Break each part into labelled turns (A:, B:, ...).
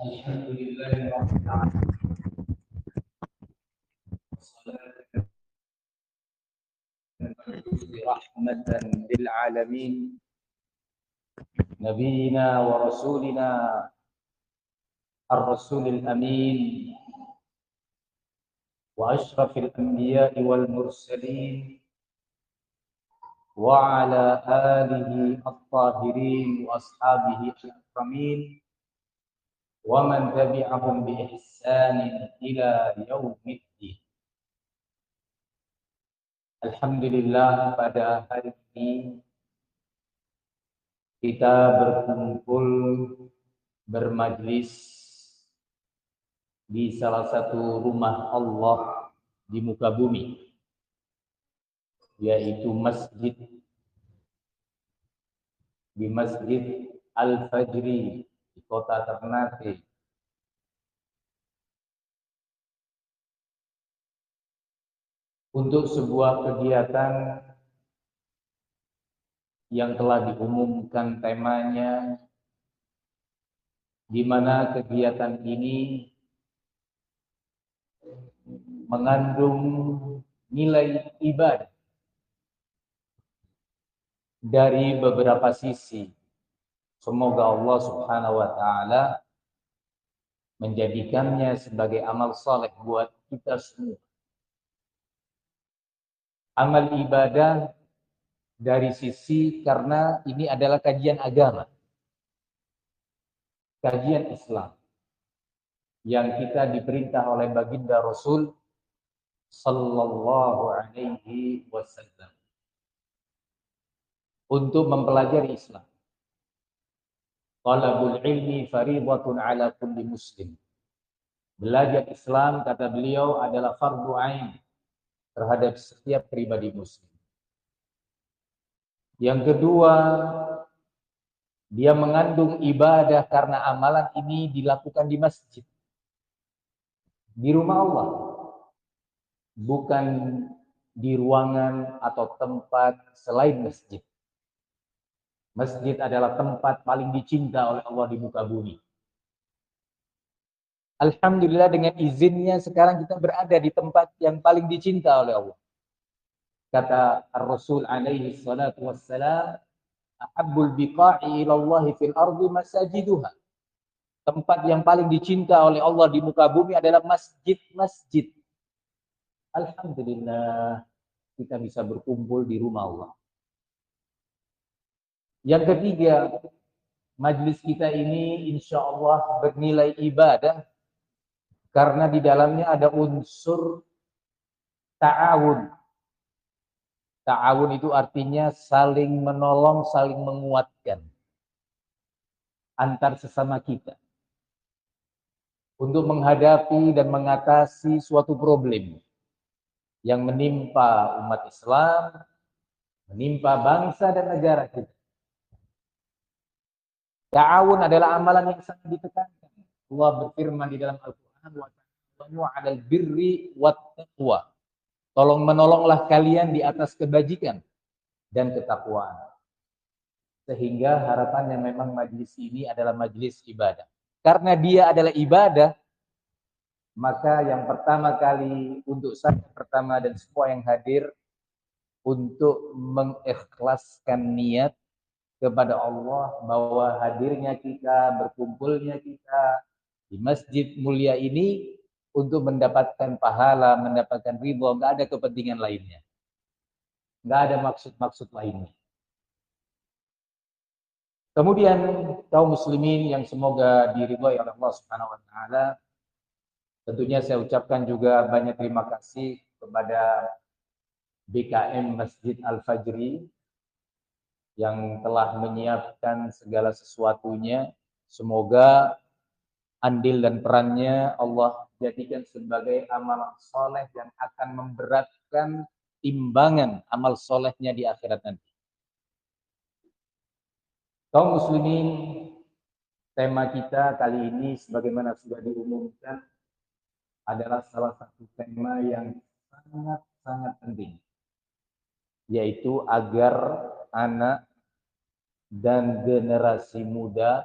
A: Alhamdulillahi rabbil alamin. Wassalatu rahmatan lil alamin. Nabiyyina wa rasulina ar-rasulil amin wa asyrafil anbiya'i wal mursalin wa ala alihi at-tahirin wa ashabihi al-akramin wa man tabi'ahum bi ihsanin ila yaumiddin. Alhamdulillah, pada hari ini kita berkumpul bermajlis di salah satu rumah Allah di muka bumi, yaitu di Masjid Al-Fajri di kota Ternate. Untuk sebuah kegiatan yang telah diumumkan temanya, di mana kegiatan ini mengandung nilai ibadah dari beberapa sisi. Semoga Allah Subhanahu wa taala menjadikannya sebagai amal saleh buat kita semua. Amal ibadah dari sisi karena ini adalah kajian agama, kajian Islam yang kita diperintah oleh baginda Rasul sallallahu alaihi wasallam untuk mempelajari Islam. Talabul ilmi fariidatun ala kulli muslim. Belajar Islam, kata beliau, adalah fardu ain terhadap setiap pribadi muslim. Yang kedua, dia mengandung ibadah karena amalan ini dilakukan di masjid, di rumah Allah, bukan di ruangan atau tempat selain masjid. Masjid adalah tempat paling dicinta oleh Allah di muka bumi. Alhamdulillah, dengan izinnya sekarang kita berada di tempat yang paling dicinta oleh Allah. Kata Ar-Rasul alaihi salatu wassalam, ahabbul biqa'i ilallahi fil ardi masajiduha. Tempat yang paling dicinta oleh Allah di muka bumi adalah masjid-masjid. Alhamdulillah, kita bisa berkumpul di rumah Allah. Yang ketiga, majlis kita ini insya Allah bernilai ibadah karena di dalamnya ada unsur ta'awun. Ta'awun itu artinya saling menolong, saling menguatkan antar sesama kita untuk menghadapi dan mengatasi suatu problem yang menimpa umat Islam, menimpa bangsa dan negara kita. Ta'awun adalah amalan yang sangat ditekankan. Allah berfirman di dalam Al-Quran, wa ta'awanu 'alal birri wat taqwa. Tolong menolonglah kalian di atas kebajikan dan ketakwaan. Sehingga harapannya memang majlis ini adalah majlis ibadah. Karena dia adalah ibadah, maka yang pertama kali untuk saya pertama dan semua yang hadir untuk mengikhlaskan niat kepada Allah bahwa hadirnya kita, berkumpulnya kita di masjid mulia ini untuk mendapatkan pahala, mendapatkan ridho, nggak ada kepentingan lainnya, nggak ada maksud-maksud lainnya. Kemudian kaum muslimin yang semoga diridhoi oleh Allah Subhanahu wa taala, tentunya saya ucapkan juga banyak terima kasih kepada BKM Masjid Al-Fajri yang telah menyiapkan segala sesuatunya. Semoga andil dan perannya Allah jadikan sebagai amal soleh yang akan memberatkan timbangan amal solehnya di akhirat nanti. Kaum muslimin, tema kita kali ini sebagaimana sudah diumumkan adalah salah satu tema yang sangat-sangat penting, yaitu agar anak dan generasi muda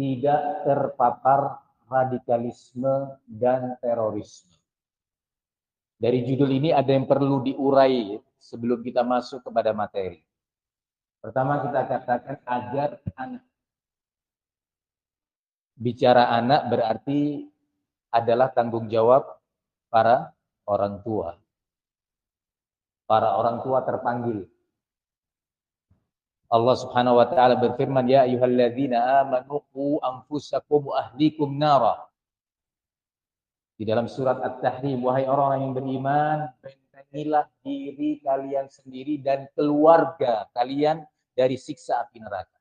A: tidak terpapar radikalisme dan terorisme. Dari judul ini ada yang perlu diurai sebelum kita masuk kepada materi. Pertama kita katakan agar anak. Bicara anak berarti adalah tanggung jawab para orang tua. Para orang tua terpanggil. Allah Subhanahu wa taala berfirman, "Ya ayyuhalladzina amanu qu anfusakum wa ahlikum nara." Di dalam surat At-Tahrim, wahai orang yang beriman, bentengilah diri kalian sendiri dan keluarga kalian dari siksa api neraka.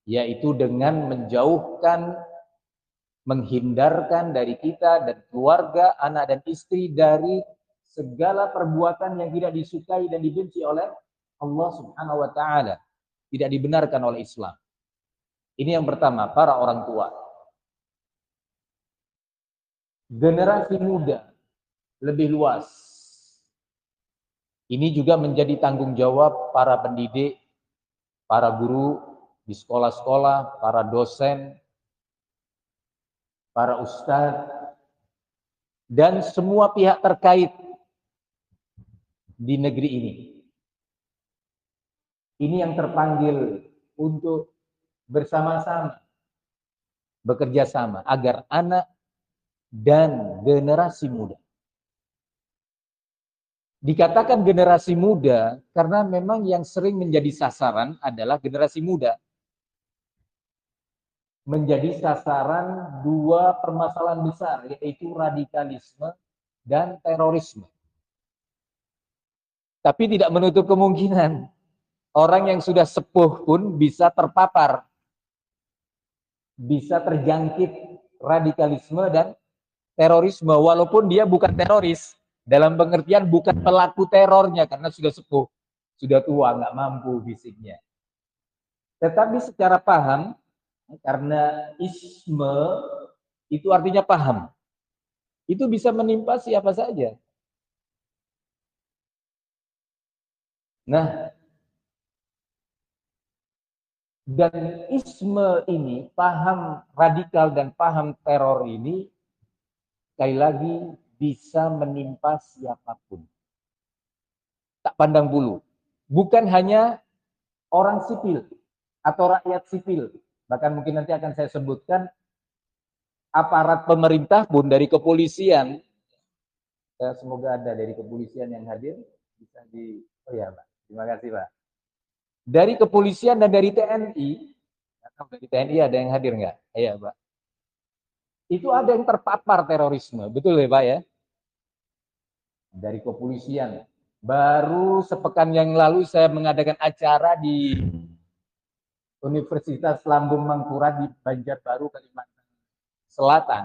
A: Yaitu dengan menjauhkan, menghindarkan dari kita dan keluarga, anak dan istri dari segala perbuatan yang tidak disukai dan dibenci oleh Allah Subhanahu wa taala. Tidak dibenarkan oleh Islam. Ini yang pertama, para orang tua. Generasi muda lebih luas. Ini juga menjadi tanggung jawab para pendidik, para guru di sekolah-sekolah, para dosen, para ustadz, dan semua pihak terkait di negeri ini. Ini yang terpanggil untuk bersama-sama, bekerja sama, agar anak dan generasi muda. Dikatakan generasi muda karena memang yang sering menjadi sasaran adalah generasi muda. Menjadi sasaran dua permasalahan besar, yaitu radikalisme dan terorisme. Tapi tidak menutup kemungkinan orang yang sudah sepuh pun bisa terpapar, bisa terjangkit radikalisme dan terorisme, walaupun dia bukan teroris, dalam pengertian bukan pelaku terornya karena sudah sepuh, sudah tua, nggak mampu fisiknya. Tetapi secara paham, karena isme itu artinya paham, itu bisa menimpa siapa saja. Nah, dan isme ini, paham radikal dan paham teror ini, sekali lagi bisa menimpa siapapun. Tak pandang bulu. Bukan hanya orang sipil atau rakyat sipil. Bahkan mungkin nanti akan saya sebutkan aparat pemerintah pun dari kepolisian. Semoga ada dari kepolisian yang hadir. Bisa di... Oh ya Pak, terima kasih Pak. Dari kepolisian dan dari TNI, dari TNI ada yang hadir nggak? Iya Pak. Itu ada yang terpapar terorisme, betul ya Pak ya? Dari kepolisian. Baru sepekan yang lalu saya mengadakan acara di Universitas Lambung Mangkurat di Banjarbaru, Kalimantan Selatan.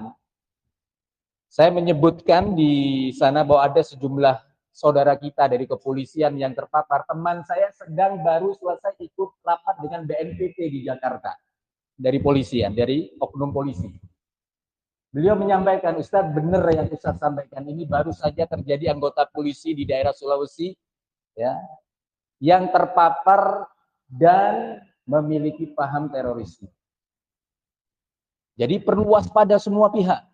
A: Saya menyebutkan di sana bahwa ada sejumlah saudara kita dari kepolisian yang terpapar. Teman saya sedang baru selesai ikut rapat dengan BNPT di Jakarta. Dari polisian, dari oknum polisi. Beliau menyampaikan, Ustadz benar yang Ustadz sampaikan ini baru saja terjadi anggota polisi di daerah Sulawesi ya, yang terpapar dan memiliki paham terorisme. Jadi perlu waspada semua pihak.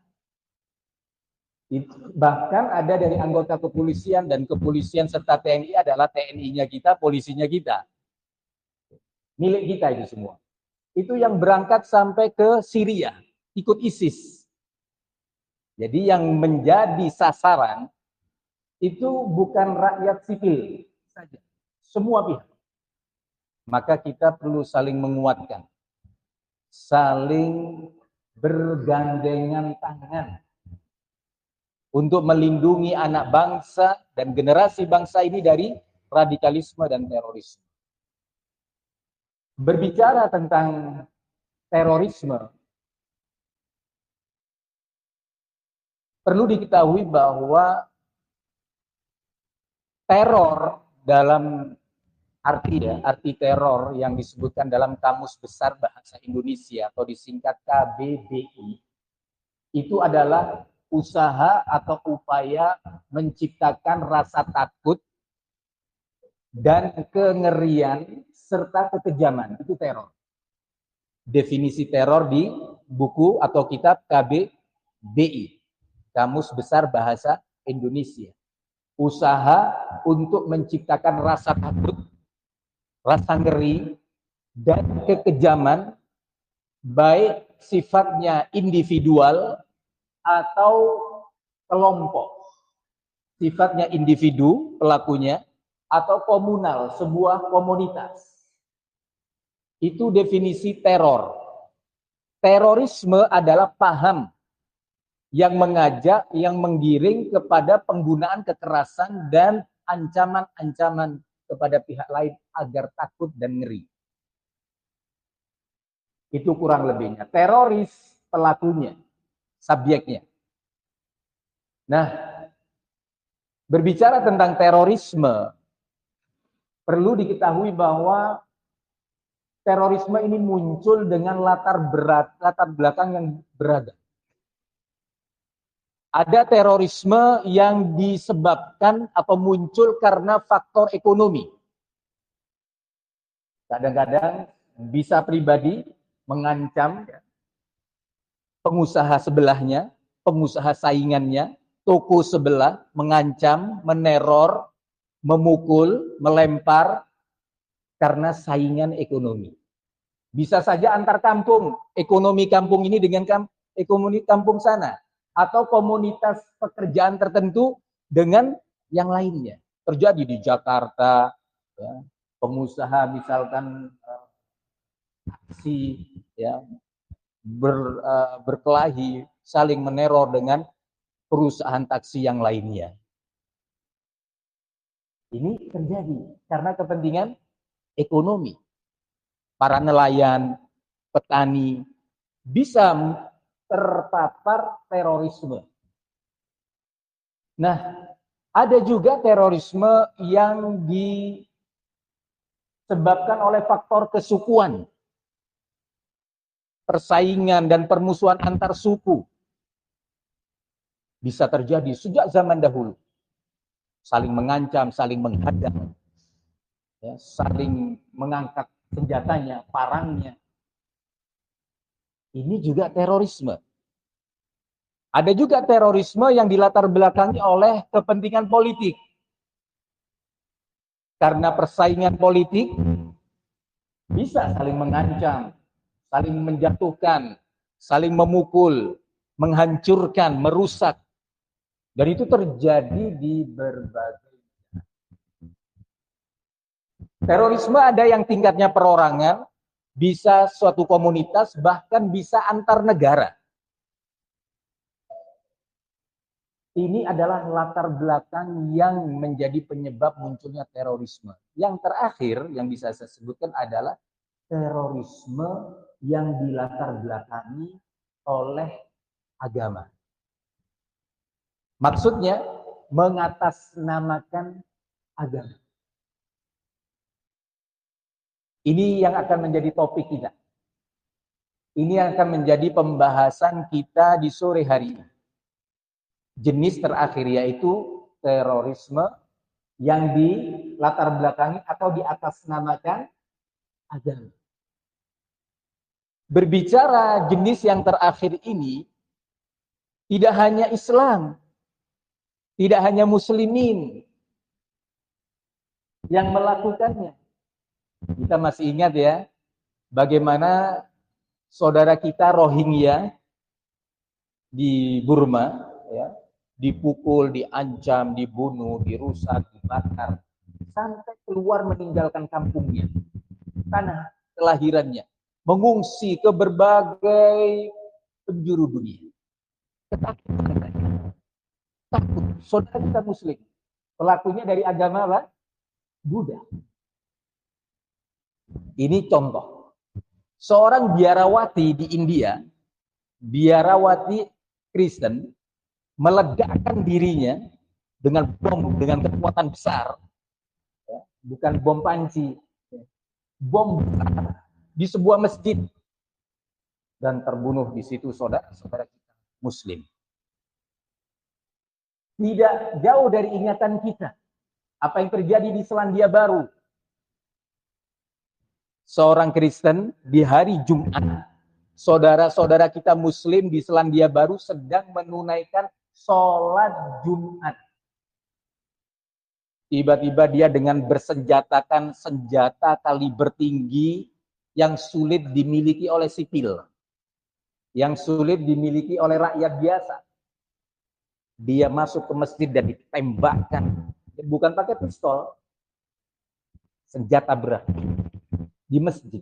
A: Bahkan ada dari anggota kepolisian dan kepolisian serta TNI adalah TNI-nya kita, polisinya kita. Milik kita itu semua. Itu yang berangkat sampai ke Syria, ikut ISIS. Jadi yang menjadi sasaran itu bukan rakyat sipil saja, semua pihak. Maka kita perlu saling menguatkan, saling bergandengan tangan untuk melindungi anak bangsa dan generasi bangsa ini dari radikalisme dan terorisme. Berbicara tentang terorisme, perlu diketahui bahwa teror dalam arti teror yang disebutkan dalam Kamus Besar Bahasa Indonesia atau disingkat KBBI itu adalah usaha atau upaya menciptakan rasa takut dan kengerian serta kekejaman, itu teror. definisi teror di buku atau kitab KBBI, Kamus Besar Bahasa Indonesia. Usaha untuk menciptakan rasa takut, rasa ngeri, dan kekejaman, baik sifatnya individual atau kelompok. Sifatnya individu pelakunya atau komunal, sebuah komunitas. Itu definisi teror. Terorisme adalah paham yang mengajak, yang menggiring kepada penggunaan kekerasan dan ancaman-ancaman kepada pihak lain agar takut dan ngeri. Itu kurang lebihnya. Teroris pelakunya, subjeknya. Nah, berbicara tentang terorisme, perlu diketahui bahwa terorisme ini muncul dengan latar belakang yang beragam. Ada terorisme yang disebabkan atau muncul karena faktor ekonomi. Kadang-kadang bisa pribadi mengancam pengusaha sebelahnya, pengusaha saingannya, toko sebelah, mengancam, meneror, memukul, melempar karena saingan ekonomi. Bisa saja antar kampung, ekonomi kampung ini dengan ekonomi kampung sana, atau komunitas pekerjaan tertentu dengan yang lainnya. Terjadi di Jakarta, ya, pengusaha misalkan aksi, ya, berkelahi, saling meneror dengan perusahaan taksi yang lainnya. Ini terjadi karena kepentingan ekonomi. Para nelayan, petani bisa terpapar terorisme. Nah, ada juga terorisme yang disebabkan oleh faktor kesukuan, persaingan dan permusuhan antar suku. Bisa terjadi sejak zaman dahulu. Saling mengancam, saling menghadang, ya, saling mengangkat senjatanya, parangnya. Ini juga terorisme. Ada juga terorisme yang dilatar belakangi oleh kepentingan politik. Karena persaingan politik bisa saling mengancam, saling menjatuhkan, saling memukul, menghancurkan, merusak. Dan itu terjadi di berbagai. Terorisme ada yang tingkatnya perorangan, bisa suatu komunitas, bahkan bisa antar negara. Ini adalah latar belakang yang menjadi penyebab munculnya terorisme. Yang terakhir yang bisa saya sebutkan adalah terorisme yang dilatar belakangi oleh agama. Maksudnya mengatasnamakan agama. Ini yang akan menjadi topik kita. Ini yang akan menjadi pembahasan kita di sore hari ini. Jenis terakhir yaitu terorisme yang dilatar belakangi atau diatasnamakan agama. Berbicara jenis yang terakhir ini, tidak hanya Islam, tidak hanya muslimin yang melakukannya. Kita masih ingat ya, bagaimana saudara kita Rohingya di Burma, ya, dipukul, diancam, dibunuh, dirusak, dibakar, sampai keluar meninggalkan kampungnya, tanah kelahirannya, mengungsi ke berbagai penjuru dunia. Ketakutan, takut. Saudara kita Muslim, pelakunya dari agama apa? Buddha. Ini contoh. Seorang biarawati di India, biarawati Kristen, meledakkan dirinya dengan bom, dengan kekuatan besar, ya, bukan bom panci, bom besar di sebuah masjid, dan terbunuh di situ saudara-saudara kita Muslim. Tidak jauh dari ingatan kita apa yang terjadi di Selandia Baru. seorang Kristen di hari Jumat, saudara-saudara kita Muslim di Selandia Baru sedang menunaikan sholat Jumat. Tiba-tiba dia dengan bersenjatakan senjata kaliber tinggi yang sulit dimiliki oleh sipil, yang sulit dimiliki oleh rakyat biasa. Dia masuk ke masjid dan ditembakkan, bukan pakai pistol, senjata berat di masjid.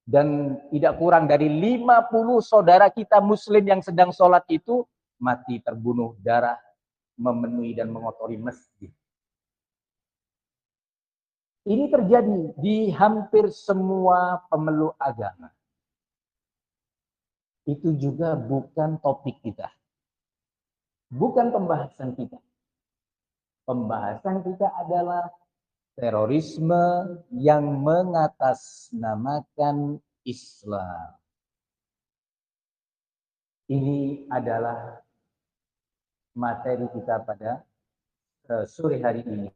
A: Dan tidak kurang dari 50 saudara kita Muslim yang sedang sholat itu mati terbunuh, darah memenuhi dan mengotori masjid. Ini terjadi di hampir semua pemeluk agama. Itu juga bukan topik kita. Bukan pembahasan kita. Pembahasan kita adalah terorisme yang mengatasnamakan Islam. Ini adalah materi kita pada sore hari ini.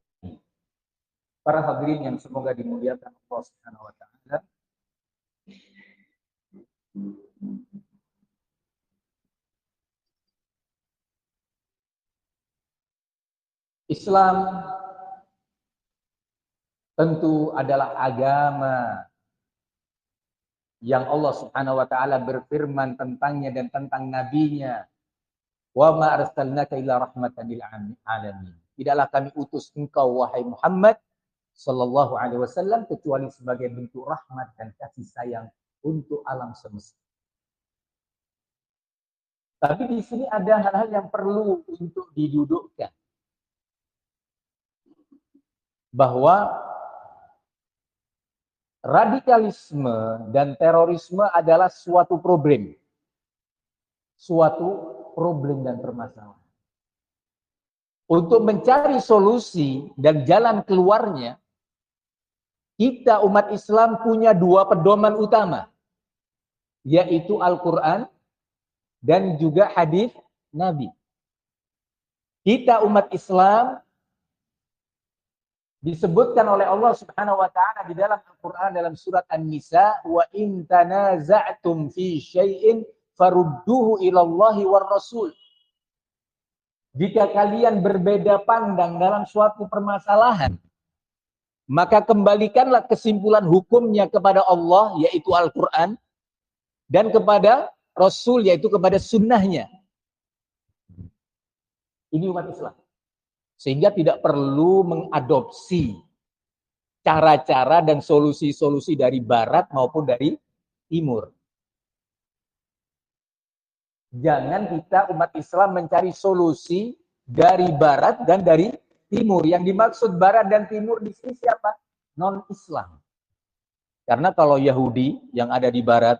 A: Para hadirin yang semoga dimuliakan Allah Subhanahu wa taala. Islam tentu adalah agama yang Allah Subhanahu wa taala berfirman tentangnya dan tentang nabinya. Wa ma arsalnaka illa rahmatan lil alamin. Tidaklah kami utus engkau wahai Muhammad sallallahu alaihi wasallam kecuali sebagai bentuk rahmat dan kasih sayang untuk alam semesta. Tapi di sini ada hal-hal yang perlu untuk didudukkan. Bahwa radikalisme dan terorisme adalah suatu problem. Suatu problem dan permasalahan. Untuk mencari solusi dan jalan keluarnya, kita umat Islam punya dua pedoman utama, yaitu Al-Quran dan juga hadis Nabi. Kita umat Islam disebutkan oleh Allah Subhanahu wa taala di dalam Al-Qur'an dalam surat An-Nisa, wa in tanaza'tum fi syai'in farudduhu ila Allahi war Rasul. Jika kalian berbeda pandang dalam suatu permasalahan, maka kembalikanlah kesimpulan hukumnya kepada Allah, yaitu Al-Quran, dan kepada Rasul, yaitu kepada sunnahnya. Ini umat Islam. Sehingga tidak perlu mengadopsi cara-cara dan solusi-solusi dari Barat maupun dari Timur. Jangan kita umat Islam mencari solusi dari Barat dan dari Timur. Yang dimaksud Barat dan Timur di sini siapa? Non-Islam. Karena kalau Yahudi yang ada di Barat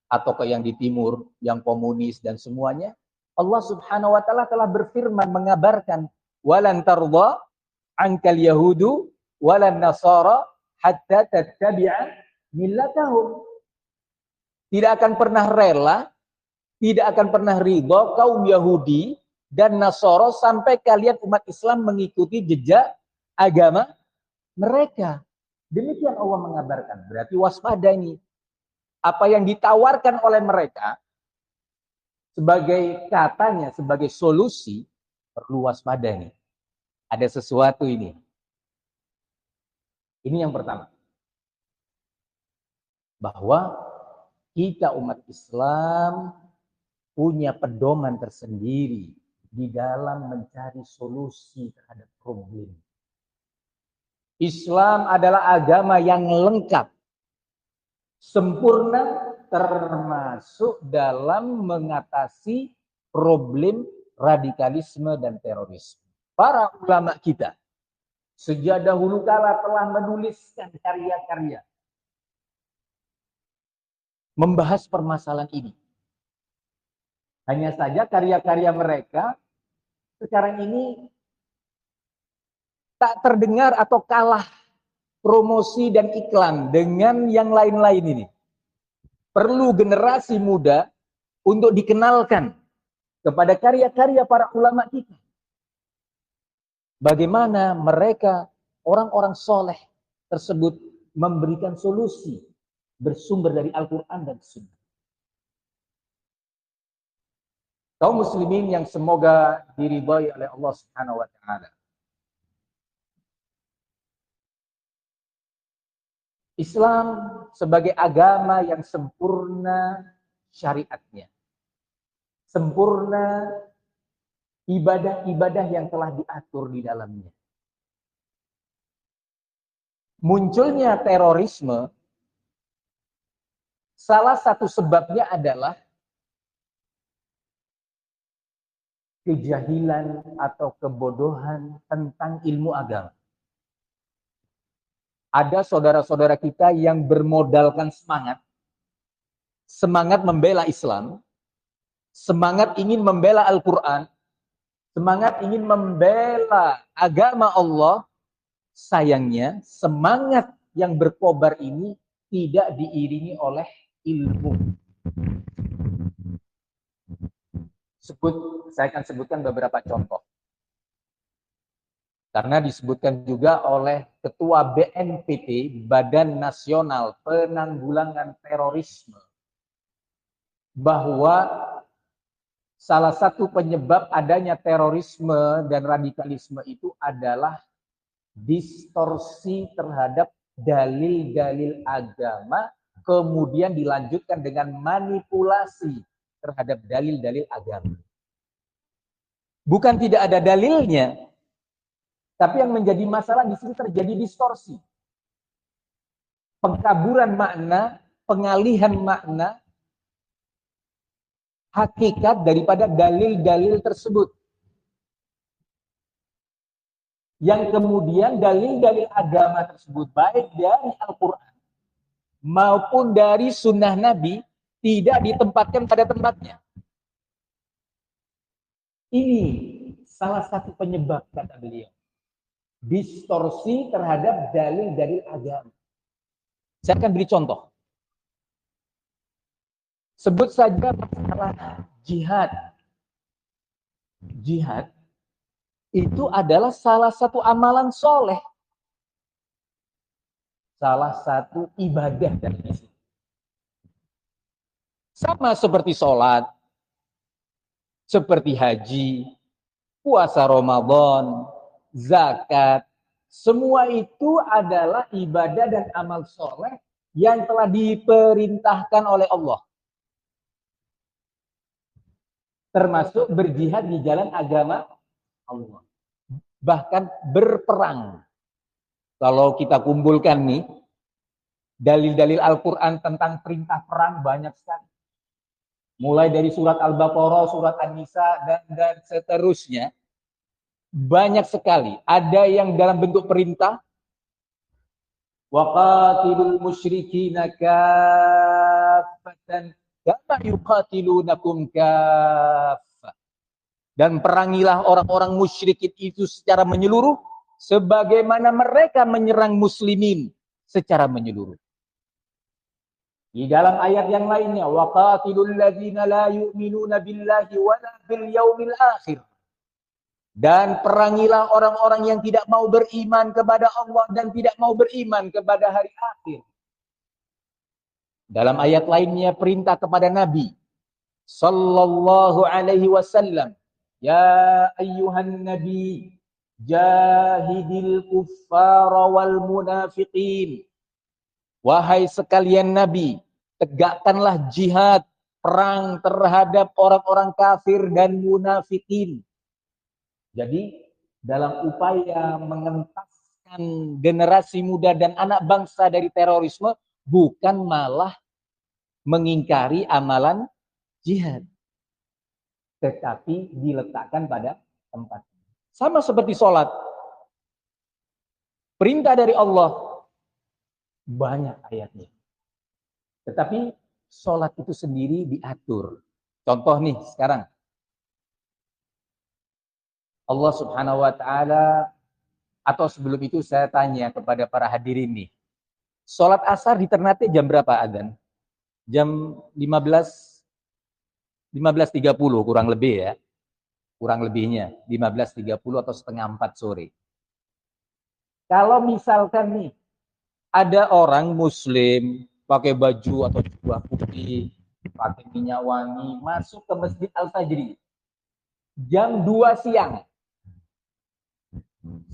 A: atau yang di Timur, yang komunis dan semuanya, Allah Subhanahu wa taala telah berfirman mengabarkan, walan tardha ankal yahudu walan nasara hatta tattabi'a millatahum. Tidak akan pernah rela, tidak akan pernah ridho kaum Yahudi dan Nasara sampai kalian umat Islam mengikuti jejak agama mereka. Demikian Allah mengabarkan. Berarti waspada ini. Apa yang ditawarkan oleh mereka sebagai katanya, sebagai solusi, perlu waspada ini. Ada sesuatu ini. Ini yang pertama. Bahwa kita umat Islam punya pedoman tersendiri di dalam mencari solusi terhadap problem. Islam adalah agama yang lengkap, sempurna, termasuk dalam mengatasi problem radikalisme dan terorisme. Para ulama kita sejak dahulu kala telah menuliskan karya-karya membahas permasalahan ini. Hanya saja karya-karya mereka sekarang ini tak terdengar atau kalah promosi dan iklan dengan yang lain-lain ini. Perlu generasi muda untuk dikenalkan kepada karya-karya para ulama kita. Bagaimana mereka, orang-orang soleh tersebut memberikan solusi bersumber dari Al-Quran dan Sunnah. Kaum muslimin yang semoga diridhai oleh Allah Subhanahu wa taala. Islam sebagai agama yang sempurna syariatnya. Sempurna ibadah-ibadah yang telah diatur di dalamnya. Munculnya terorisme, salah satu sebabnya adalah kejahilan atau kebodohan tentang ilmu agama. Ada saudara-saudara kita yang bermodalkan semangat membela Islam, semangat ingin membela Al-Quran, semangat ingin membela agama Allah. Sayangnya, semangat yang berkobar ini tidak diiringi oleh ilmu. Saya akan sebutkan beberapa contoh. Karena disebutkan juga oleh Ketua BNPT, Badan Nasional Penanggulangan Terorisme, bahwa salah satu penyebab adanya terorisme dan radikalisme itu adalah distorsi terhadap dalil-dalil agama, kemudian dilanjutkan dengan manipulasi terhadap dalil-dalil agama. Bukan tidak ada dalilnya, tapi yang menjadi masalah di sini terjadi distorsi. Pengkaburan makna, pengalihan makna, hakikat daripada dalil-dalil tersebut. Yang kemudian dalil-dalil agama tersebut, baik dari Al-Quran maupun dari sunnah Nabi, tidak ditempatkan pada tempatnya. Ini salah satu penyebab, kata beliau. Distorsi terhadap dalil-dalil agama. Saya akan beri contoh. Sebut saja masalah jihad. Jihad itu adalah salah satu amalan soleh. Salah satu ibadah dari Islam. Sama seperti sholat, seperti haji, puasa Ramadan, zakat. Semua itu adalah ibadah dan amal soleh yang telah diperintahkan oleh Allah. Termasuk berjihad di jalan agama Allah. Bahkan berperang. Kalau kita kumpulkan nih, dalil-dalil Al-Quran tentang perintah perang banyak sekali. Mulai dari surat Al-Baqarah, surat An-Nisa, dan seterusnya. Banyak sekali. Ada yang dalam bentuk perintah. وَقَاتِلُوا الْمُشْرِكِينَ كَافَّةً كَمَا يُقَاتِلُونَكُمْ كَافَّةً. Dan perangilah orang-orang musyrikin itu secara menyeluruh, sebagaimana mereka menyerang muslimin secara menyeluruh. Di dalam ayat yang lainnya, وَقَاتِلُوا الَّذِينَ لَا يُؤْمِنُونَ بِاللَّهِ وَلَا بِالْيَوْمِ الْآخِرِ. Dan perangilah orang-orang yang tidak mau beriman kepada Allah dan tidak mau beriman kepada hari akhir. Dalam ayat lainnya perintah kepada Nabi sallallahu alaihi wasallam, ya ayyuhan nabi jahidil kuffara wal munafiqin. Wahai sekalian nabi, tegakkanlah jihad, perang terhadap orang-orang kafir dan munafikin. Jadi dalam upaya mengentaskan generasi muda dan anak bangsa dari terorisme, bukan malah mengingkari amalan jihad, tetapi diletakkan pada tempat. Sama seperti sholat. Perintah dari Allah banyak ayatnya. Tetapi sholat itu sendiri diatur. Contoh nih sekarang. Allah Subhanahu wa ta'ala, atau sebelum itu saya tanya kepada para hadirin nih. Sholat asar di Ternate jam berapa adzan? Jam 15.30 kurang lebih ya. Kurang lebihnya 15.30 atau setengah 4 sore. Kalau misalkan nih ada orang muslim pakai baju atau jubah putih, pakai minyak wangi, masuk ke Masjid Al-Fajri. Jam 2 siang.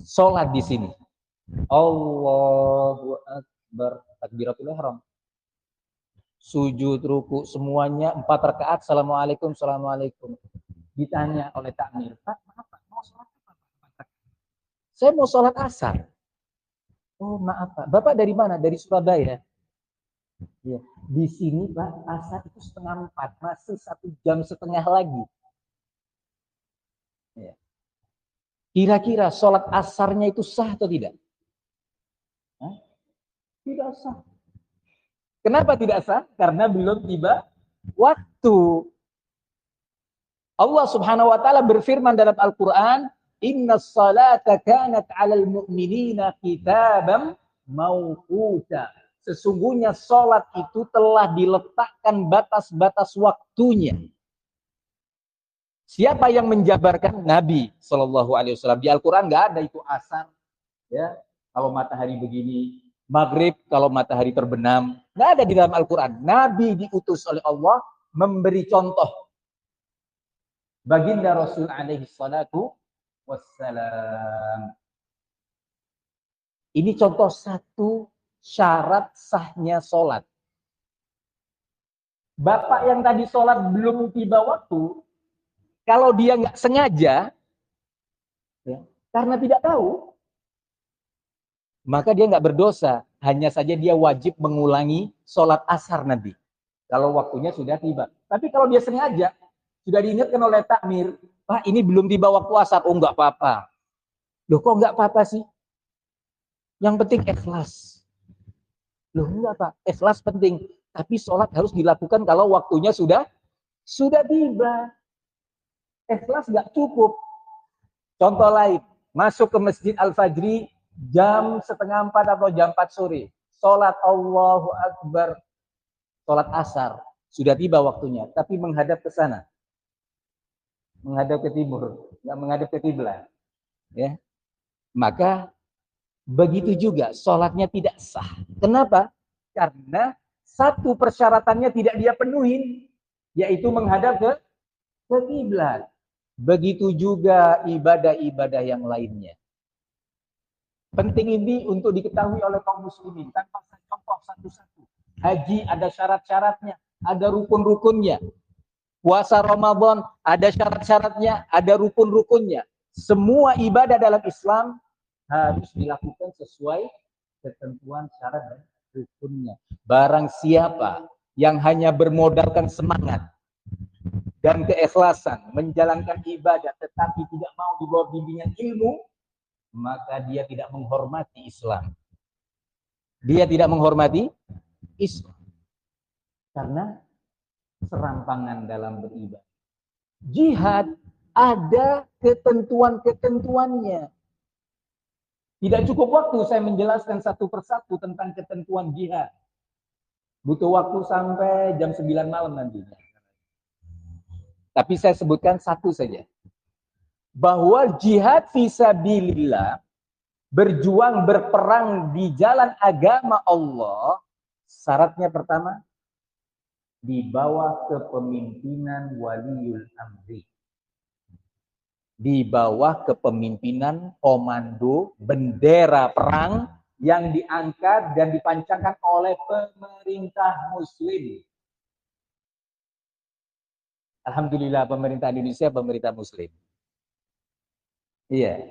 A: Sholat di sini. Allahu Akbar. Takbiratul ihram. Sujud, ruku, semuanya 4 rakaat. Assalamualaikum, assalamualaikum. Ditanya oleh takmir, Pak, maaf Pak, mau sholat apa? Saya mau sholat asar. Oh maaf Pak, Bapak dari mana? Dari Surabaya. Ya. Di sini Pak, asar itu 3:30, masih 1,5 jam lagi. Ya. Kira-kira sholat asarnya itu sah atau tidak? Hah? Tidak sah. Kenapa tidak sah? Karena belum tiba waktu. Allah Subhanahu wa taala berfirman dalam Al-Qur'an, "Innas salata kanat 'alal mu'minina kitaban mauquta." Sesungguhnya salat itu telah diletakkan batas-batas waktunya. Siapa yang menjabarkan? Nabi sallallahu alaihi wasallam. Di Al-Qur'an enggak ada itu asar, ya. Kalau matahari begini, maghrib kalau matahari terbenam, enggak ada di dalam Al-Qur'an. Nabi diutus oleh Allah memberi contoh. Baginda Rasul alaihi salatu wassalam. Ini contoh satu syarat sahnya sholat. Bapak yang tadi sholat belum tiba waktu, kalau dia nggak sengaja, ya, karena tidak tahu, maka dia nggak berdosa. Hanya saja dia wajib mengulangi sholat asar nanti. Kalau waktunya sudah tiba. Tapi kalau dia sengaja, sudah diingatkan oleh takmir, Pak ini belum tiba waktu asar. Oh nggak apa-apa. Loh kok nggak apa-apa sih? Yang penting ikhlas. Loh enggak Pak, ikhlas penting. Tapi sholat harus dilakukan kalau waktunya sudah tiba. Ikhlas nggak cukup. Contoh lain, masuk ke Masjid Al-Fajri jam 3:30 atau jam 4 sore. Sholat Allahu Akbar. Sholat asar. Sudah tiba waktunya, tapi menghadap ke sana. Menghadap ke timur, nggak menghadap ke kiblat. Ya. Maka begitu juga sholatnya tidak sah. Kenapa? Karena satu persyaratannya tidak dia penuhi, yaitu menghadap ke kiblat. Begitu juga ibadah-ibadah yang lainnya. Penting ini untuk diketahui oleh kaum muslimin. Tanpa saya contoh satu-satu. Haji ada syarat-syaratnya, ada rukun-rukunnya. Puasa Ramadan ada syarat-syaratnya, ada rukun-rukunnya. Semua ibadah dalam Islam harus dilakukan sesuai ketentuan syarat dan rukunnya. Barang siapa yang hanya bermodalkan semangat dan keikhlasan menjalankan ibadah tetapi tidak mau di bawah bimbingan ilmu, maka dia tidak menghormati Islam. Dia tidak menghormati Islam. Karena serampangan dalam beribadah. Jihad ada ketentuan-ketentuannya. Tidak cukup waktu saya menjelaskan satu persatu tentang ketentuan jihad. Butuh waktu sampai jam 9 malam nantinya. Tapi saya sebutkan satu saja. Bahwa jihad fisabilillah, berjuang berperang di jalan agama Allah, syaratnya pertama, di bawah kepemimpinan waliul amri. Di bawah kepemimpinan komando bendera perang yang diangkat dan dipancangkan oleh pemerintah muslim. Alhamdulillah pemerintah Indonesia pemerintah muslim. Iya.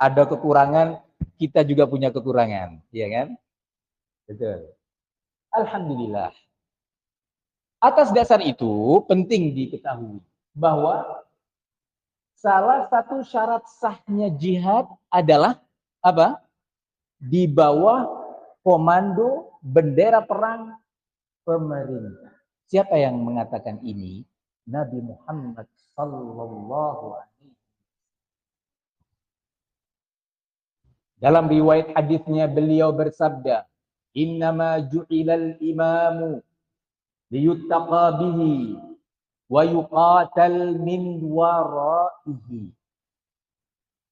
A: Ada kekurangan, kita juga punya kekurangan, iya kan? Betul. Alhamdulillah. Atas dasar itu penting diketahui bahwa salah satu syarat sahnya jihad adalah apa? Di bawah komando bendera perang pemerintah. Siapa yang mengatakan ini? Nabi Muhammad sallallahu alaihi wasallam. Dalam riwayat hadisnya beliau bersabda, "Innama ju'ilal imamu liyuttaqa bihi wa yuqatal min waraihi."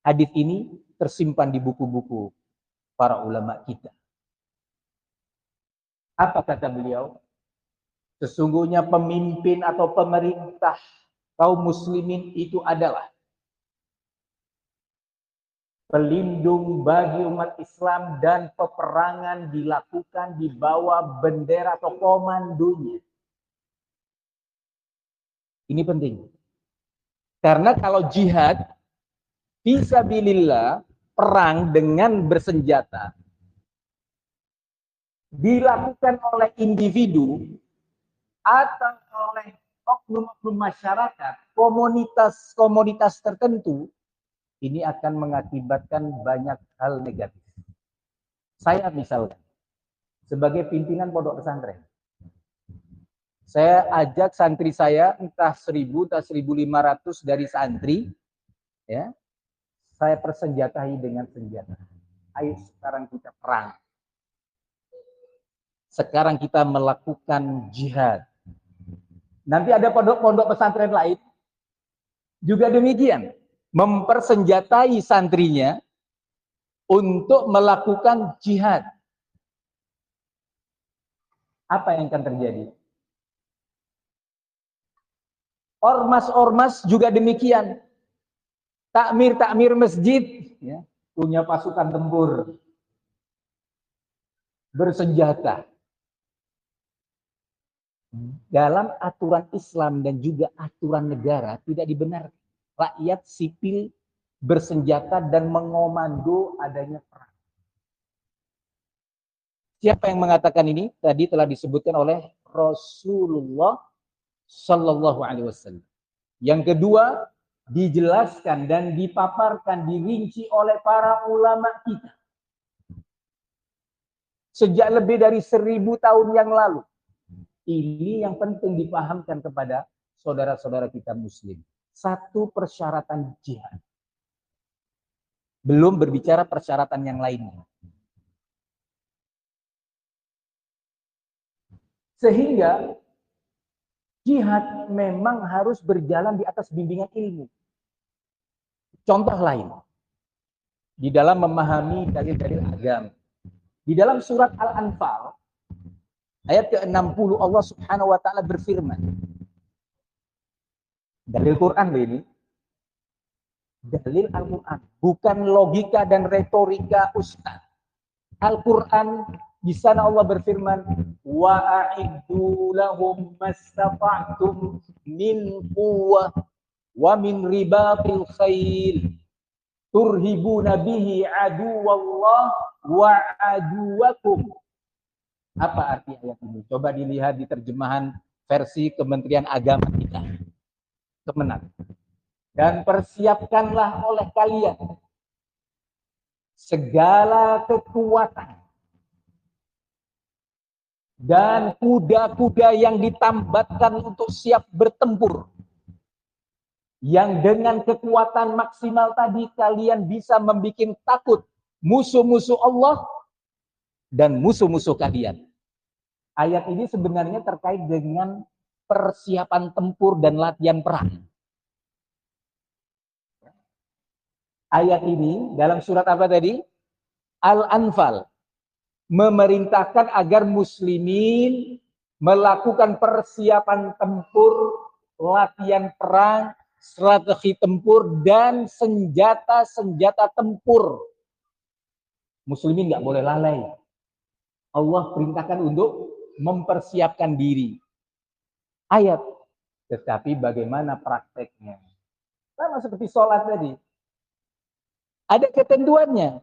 A: Hadis ini tersimpan di buku-buku para ulama kita. Apa kata beliau? Sesungguhnya pemimpin atau pemerintah kaum muslimin itu adalah pelindung bagi umat Islam dan peperangan dilakukan di bawah bendera atau komandonya. Ini penting. Karena kalau jihad fisabilillah, perang dengan bersenjata dilakukan oleh individu atau oleh oknum-oknum masyarakat, komunitas-komunitas tertentu, ini akan mengakibatkan banyak hal negatif. Saya misalkan, sebagai pimpinan pondok pesantren, saya ajak santri saya, entah 1.000, entah 1.500 dari santri, ya, saya persenjatai dengan senjata. Ayo sekarang kita perang. Sekarang kita melakukan jihad. Nanti ada pondok-pondok pesantren lain juga demikian, mempersenjatai santrinya untuk melakukan jihad. Apa yang akan terjadi? Ormas-ormas juga demikian. Takmir-takmir masjid, ya, punya pasukan tempur bersenjata. Dalam aturan Islam dan juga aturan negara tidak dibenarkan rakyat sipil bersenjata dan mengomando adanya perang. Siapa yang mengatakan ini? Tadi telah disebutkan oleh Rasulullah Sallallahu Alaihi Wasallam. Yang kedua, dijelaskan dan dipaparkan, dirinci oleh para ulama kita sejak lebih dari 1.000 tahun yang lalu. Ini yang penting dipahamkan kepada saudara-saudara kita muslim. Satu persyaratan jihad. Belum berbicara persyaratan yang lainnya. Sehingga jihad memang harus berjalan di atas bimbingan ilmu. Contoh lain, di dalam memahami dalil-dalil agama. Di dalam surat Al-Anfal, ayat ke-60 Allah Subhanahu wa taala berfirman. Dalil Quran ini. Dalil Al-Quran, bukan logika dan retorika ustaz. Al-Quran, di sana Allah berfirman, wa a'iddu lahum mastata'tum min quwwah wa min ribatil khail turhibuna bihi aduwallah wa aduwakum. Apa arti ayat ini? Coba dilihat di terjemahan versi Kementerian Agama kita. Kemenak. Dan persiapkanlah oleh kalian segala kekuatan dan kuda-kuda yang ditambatkan untuk siap bertempur. Yang dengan kekuatan maksimal tadi kalian bisa membuat takut musuh-musuh Allah dan musuh-musuh kalian. Ayat ini sebenarnya terkait dengan persiapan tempur dan latihan perang. Ayat ini dalam surat apa tadi? Al-Anfal. Memerintahkan agar muslimin melakukan persiapan tempur, latihan perang, strategi tempur, dan senjata-senjata tempur. Muslimin nggak boleh lalai. Allah perintahkan untuk mempersiapkan diri. Ayat. Tetapi bagaimana prakteknya? Sama seperti sholat tadi. Ada ketentuannya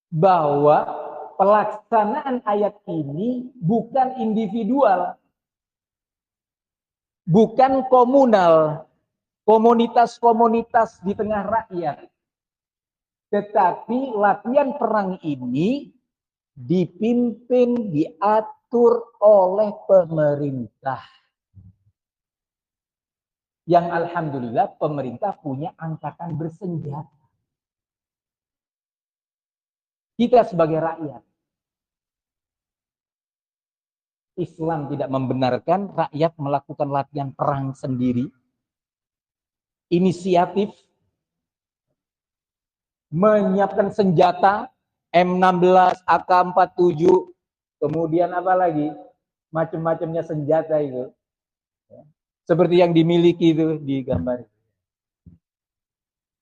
A: bahwa pelaksanaan ayat ini bukan individual, bukan komunal, komunitas-komunitas di tengah rakyat, tetapi latihan perang ini dipimpin, diatur oleh pemerintah. Yang alhamdulillah pemerintah punya angkatan bersenjata. Kita sebagai rakyat, Islam tidak membenarkan rakyat melakukan latihan perang sendiri. Inisiatif menyiapkan senjata M16, AK-47 kemudian apa lagi? Macam-macamnya senjata itu. Seperti yang dimiliki itu di gambar.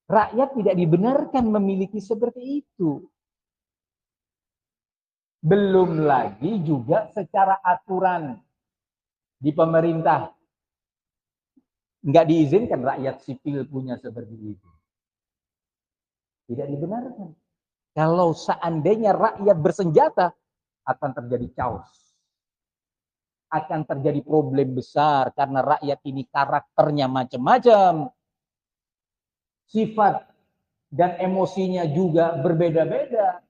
A: Rakyat tidak dibenarkan memiliki seperti itu. Belum lagi juga secara aturan di pemerintah. Nggak diizinkan rakyat sipil punya seperti itu. Tidak dibenarkan. Kalau seandainya rakyat bersenjata, akan terjadi chaos. Akan terjadi problem besar karena rakyat ini karakternya macam-macam. Sifat dan emosinya juga berbeda-beda.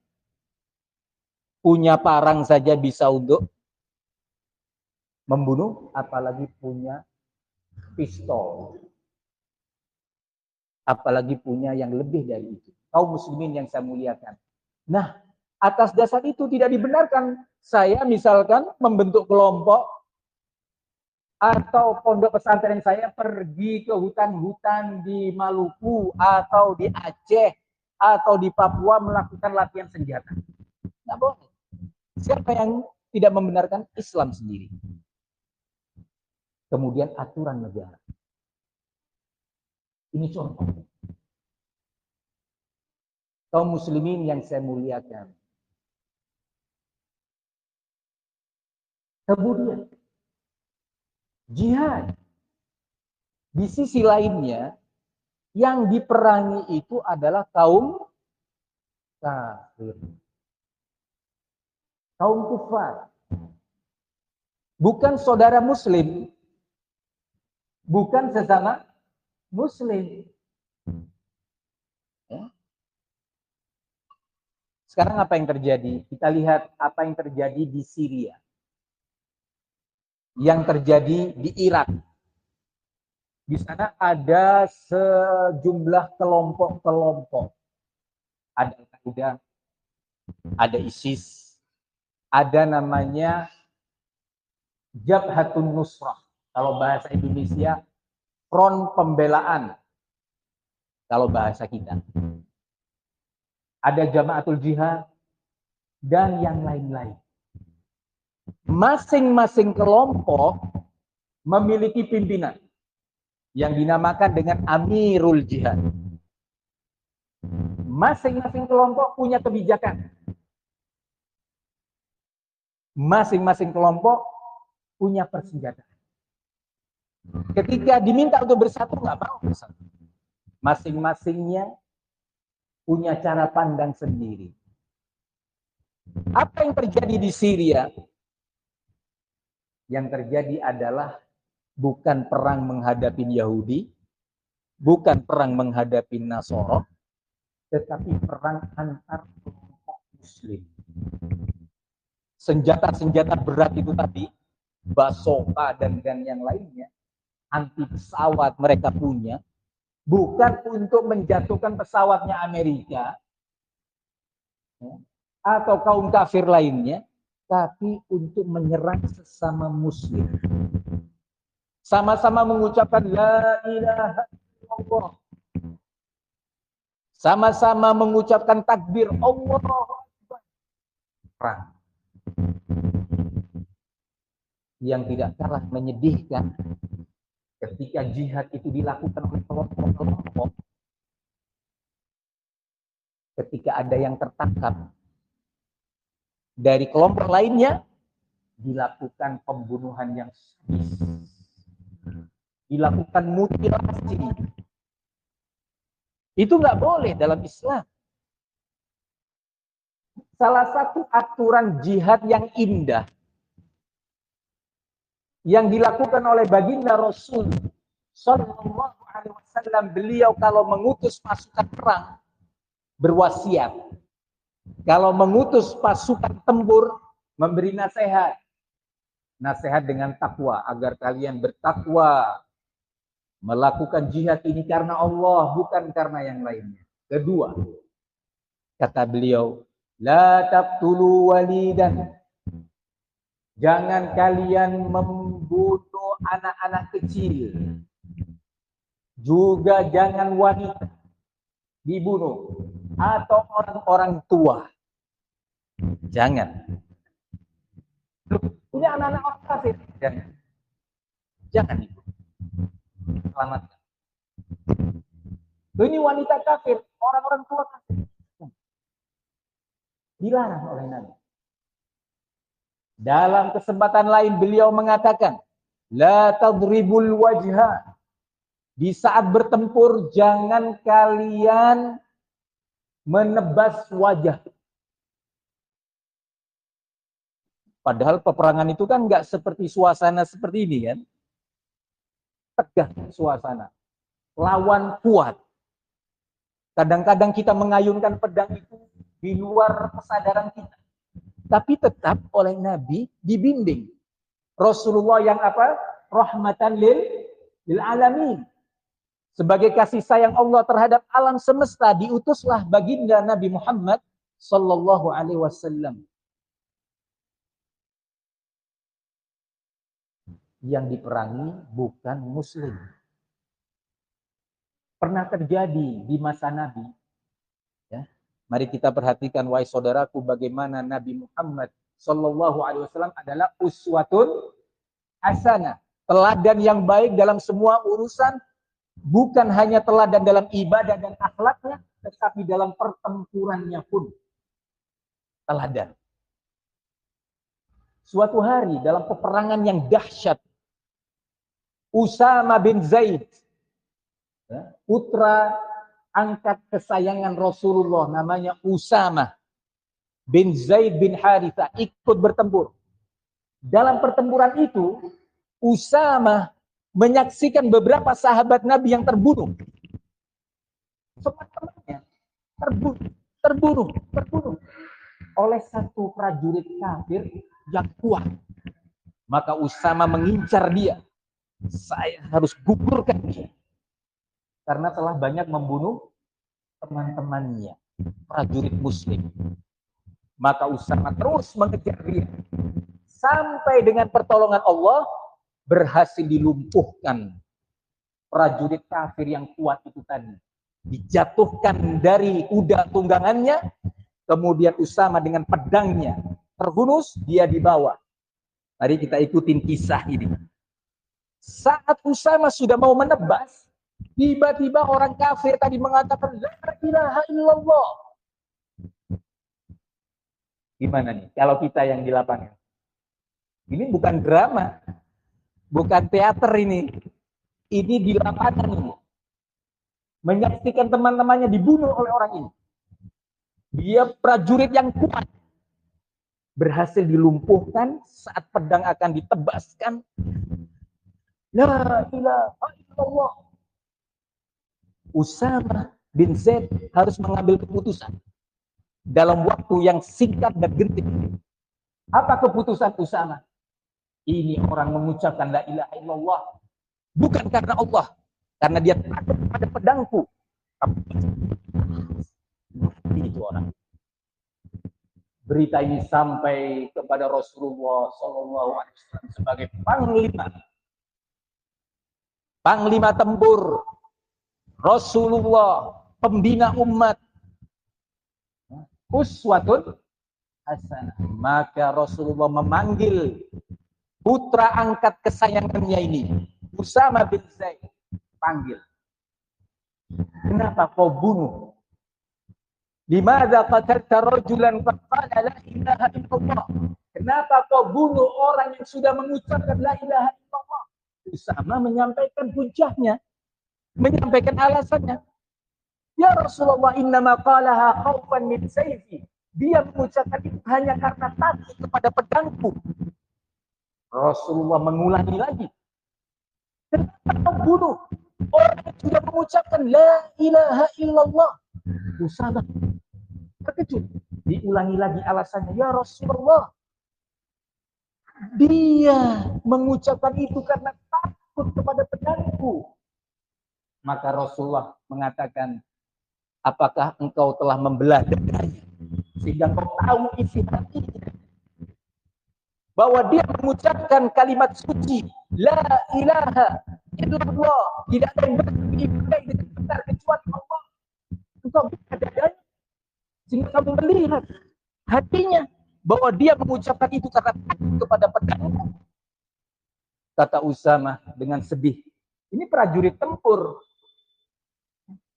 A: Punya parang saja bisa untuk membunuh, apalagi punya pistol. Apalagi punya yang lebih dari itu. Kaum muslimin yang saya muliakan. Nah, atas dasar itu tidak dibenarkan saya misalkan membentuk kelompok atau pondok pesantren saya pergi ke hutan-hutan di Maluku atau di Aceh atau di Papua melakukan latihan senjata. Nggak boleh. Siapa yang tidak membenarkan? Islam sendiri. Kemudian aturan negara. Ini contoh. Kaum muslimin yang saya muliakan. Kemudian jihad. Di sisi lainnya yang diperangi itu adalah kaum kafir. Kaum kufar. Bukan saudara muslim. Bukan sesama muslim. Ya. Sekarang apa yang terjadi? Kita lihat apa yang terjadi di Syria. Yang terjadi di Irak. Di sana ada sejumlah kelompok-kelompok. Ada Al-Qaeda, ada ISIS, ada namanya Jabhatun Nusrah. Kalau bahasa Indonesia, Front Pembelaan. Kalau bahasa kita. Ada Jamaatul Jihad, dan yang lain-lain. Masing-masing kelompok memiliki pimpinan yang dinamakan dengan Amirul Jihad. Masing-masing kelompok punya kebijakan. Masing-masing kelompok punya persenjataan. Ketika diminta untuk bersatu, nggak mau bersatu. Masing-masingnya punya cara pandang sendiri. Apa yang terjadi di Syria? Yang terjadi adalah bukan perang menghadapi Yahudi, bukan perang menghadapi Nasoro, tetapi perang antar kelompok Muslim. Senjata-senjata berat itu tadi, basoka dan yang lainnya, anti pesawat mereka punya, bukan untuk menjatuhkan pesawatnya Amerika atau kaum kafir lainnya, tapi untuk menyerang sesama muslim. Sama-sama mengucapkan la ilaha illallah. Sama-sama mengucapkan takbir Allahu Akbar. Perang. Yang tidak kalah menyedihkan ketika jihad itu dilakukan oleh kelompok-kelompok. Ketika ada yang tertangkap dari kelompok lainnya, dilakukan pembunuhan yang sadis, dilakukan mutilasi. Itu nggak boleh dalam Islam. Salah satu aturan jihad yang indah yang dilakukan oleh baginda Rasul Sallallahu Alaihi Wasallam, beliau kalau mengutus pasukan perang berwasiat, kalau mengutus pasukan tempur memberi nasihat, nasihat dengan takwa agar kalian bertakwa melakukan jihad ini karena Allah, bukan karena yang lainnya. Kedua, kata beliau, la taqtulu walidan. Jangan kalian membunuh anak-anak kecil. Juga jangan wanita dibunuh atau orang-orang tua. Jangan. Punya anak-anak orang kafir. Jangan itu. Selamatkan. Ini wanita kafir, orang-orang tua kafir. Dilarang oleh Nabi. Dalam kesempatan lain beliau mengatakan, la tadribul wajha. Di saat bertempur jangan kalian menebas wajah. Padahal peperangan itu kan nggak seperti suasana seperti ini kan. Tegang suasana. Lawan kuat. Kadang-kadang kita mengayunkan pedang itu di luar kesadaran kita. Tapi tetap oleh Nabi dibimbing. Rasulullah yang apa? Rahmatan lil alamin. Sebagai kasih sayang Allah terhadap alam semesta, diutuslah baginda Nabi Muhammad sallallahu alaihi wasallam. Yang diperangi bukan muslim. Pernah terjadi di masa Nabi. Ya. Mari kita perhatikan, wahai saudaraku, bagaimana Nabi Muhammad sallallahu alaihi wasallam adalah uswatun hasanah, teladan yang baik dalam semua urusan. Bukan hanya teladan dalam ibadah dan akhlaknya, tetapi dalam pertempurannya pun teladan. Suatu hari dalam peperangan yang dahsyat, Usama bin Zaid, putra angkat kesayangan Rasulullah, namanya Usama bin Zaid bin Harithah, ikut bertempur. Dalam pertempuran itu, Usama menyaksikan beberapa sahabat Nabi yang terbunuh. Teman-temannya terbunuh oleh satu prajurit kafir yang kuat. Maka Usama mengincar dia. Saya harus gugurkan dia. Karena telah banyak membunuh teman-temannya, prajurit muslim. Maka Usama terus mengejar dia. Sampai dengan pertolongan Allah, berhasil dilumpuhkan prajurit kafir yang kuat itu tadi. Dijatuhkan dari kuda tunggangannya, kemudian Usama dengan pedangnya terhunus, dia dibawa. Mari kita ikutin kisah ini. Saat Usama sudah mau menebas, tiba-tiba orang kafir tadi mengatakan, la ilaha illallah. Gimana nih kalau kita yang di lapangan? Ini bukan drama. Bukan teater ini. Ini di lapangan ini. Menyaksikan teman-temannya dibunuh oleh orang ini. Dia prajurit yang kuat. Berhasil dilumpuhkan saat pedang akan ditebaskan. La ilaha illallah. Usama bin Zaid harus mengambil keputusan. Dalam waktu yang singkat dan genting. Apa keputusan Usama? Ini orang mengucapkan la ilaha illallah bukan karena Allah, karena dia takut pada pedangku. Itu orang. Berita ini sampai kepada Rasulullah SAW sebagai panglima tempur, Rasulullah, pembina umat, uswatun hasanah. Maka Rasulullah memanggil putra angkat kesayangannya ini, Usama bin Zaid, panggil. Kenapa kau bunuh? Limadza qatalta rajulan faqala la ilaha illallah? Kenapa kau bunuh orang yang sudah mengucapkan la ilaha illallah? Usama menyampaikan hujahnya, menyampaikan alasannya. Ya Rasulullah, innama qalaha khaufan min sayfi. Dia mengucapkan itu hanya karena takut kepada pedangku. Rasulullah mengulangi lagi. Kenapa kau bunuh orang yang sudah mengucapkan la ilaha illallah? Usama terkejut. Diulangi lagi alasannya. Ya Rasulullah, dia mengucapkan itu karena takut kepada pedangku. Maka Rasulullah mengatakan, apakah engkau telah membelah dadanya sehingga kau tahu isi hatinya? Bahwa dia mengucapkan kalimat suci, la ilaha illallah, tidak ada yang beribadah dengan benar kecuali Allah. Engkau buka dadanya sehingga kamu melihat hatinya. bahwa dia mengucapkan itu karena takut kepada pedangmu. Kata Usamah dengan sedih. Ini prajurit tempur.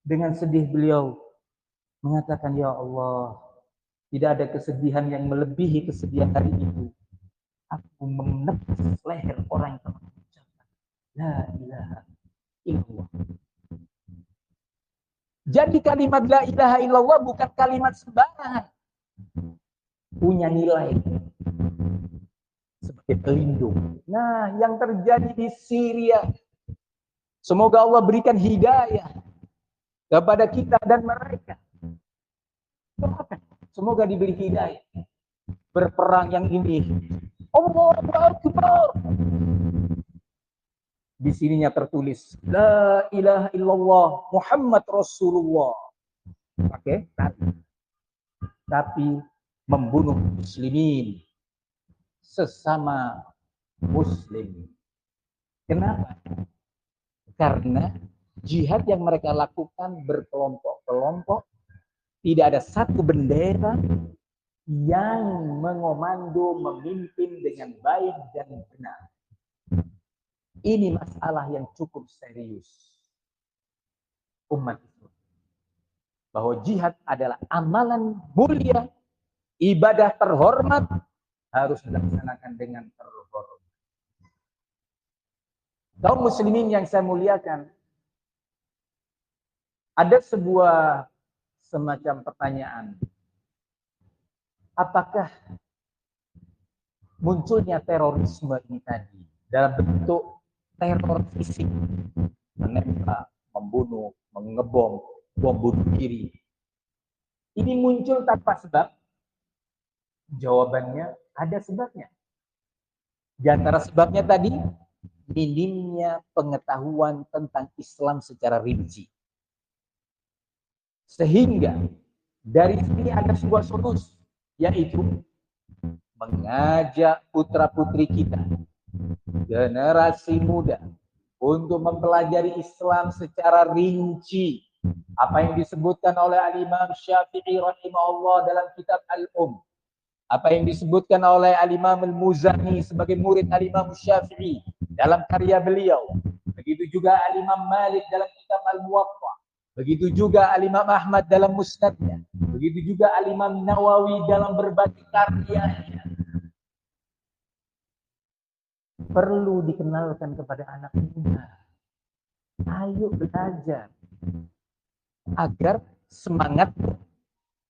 A: Dengan sedih beliau mengatakan, ya Allah, tidak ada kesedihan yang melebihi kesedihan hari itu. Aku menepis leher orang yang telah mengucapkan la ilaha illallah. Jadi kalimat la ilaha illallah bukan kalimat sembarangan. Punya nilai sebagai pelindung. Nah, yang terjadi di Syria, semoga Allah berikan hidayah kepada kita dan mereka. Semoga diberi hidayah. Berperang yang ini. Allahu Akbar. Di sininya tertulis la ilaha illallah Muhammad Rasulullah. Oke, tapi membunuh muslimin sesama muslim. Kenapa? Karena jihad yang mereka lakukan berkelompok-kelompok, tidak ada satu bendera yang mengomando, memimpin dengan baik dan benar. Ini masalah yang cukup serius. Umat Islam. Bahwa jihad adalah amalan mulia, ibadah terhormat, harus dilaksanakan dengan terhormat. Kaum muslimin yang saya muliakan, ada sebuah semacam pertanyaan. Apakah munculnya terorisme ini tadi dalam bentuk teror fisik, menembak, membunuh, mengebom, bom bunuh diri, ini muncul tanpa sebab? Jawabannya ada sebabnya. Di antara sebabnya tadi, minimnya pengetahuan tentang Islam secara rinci. Sehingga dari sini ada sebuah solusi, yaitu mengajak putra-putri kita, generasi muda, untuk mempelajari Islam secara rinci. Apa yang disebutkan oleh Al-Imam Syafi'i rahimahullah dalam kitab Apa yang disebutkan oleh Al-Imam Al-Muzani sebagai murid Al-Imam Syafi'i dalam karya beliau. Begitu juga Al-Imam Malik dalam kitab Al-Muwatta. Begitu juga Al-Imam Ahmad dalam Musnadnya. Begitu juga Al-Imam Nawawi dalam berbagai karyanya. Perlu dikenalkan kepada anak muda. Ayo belajar. Agar semangat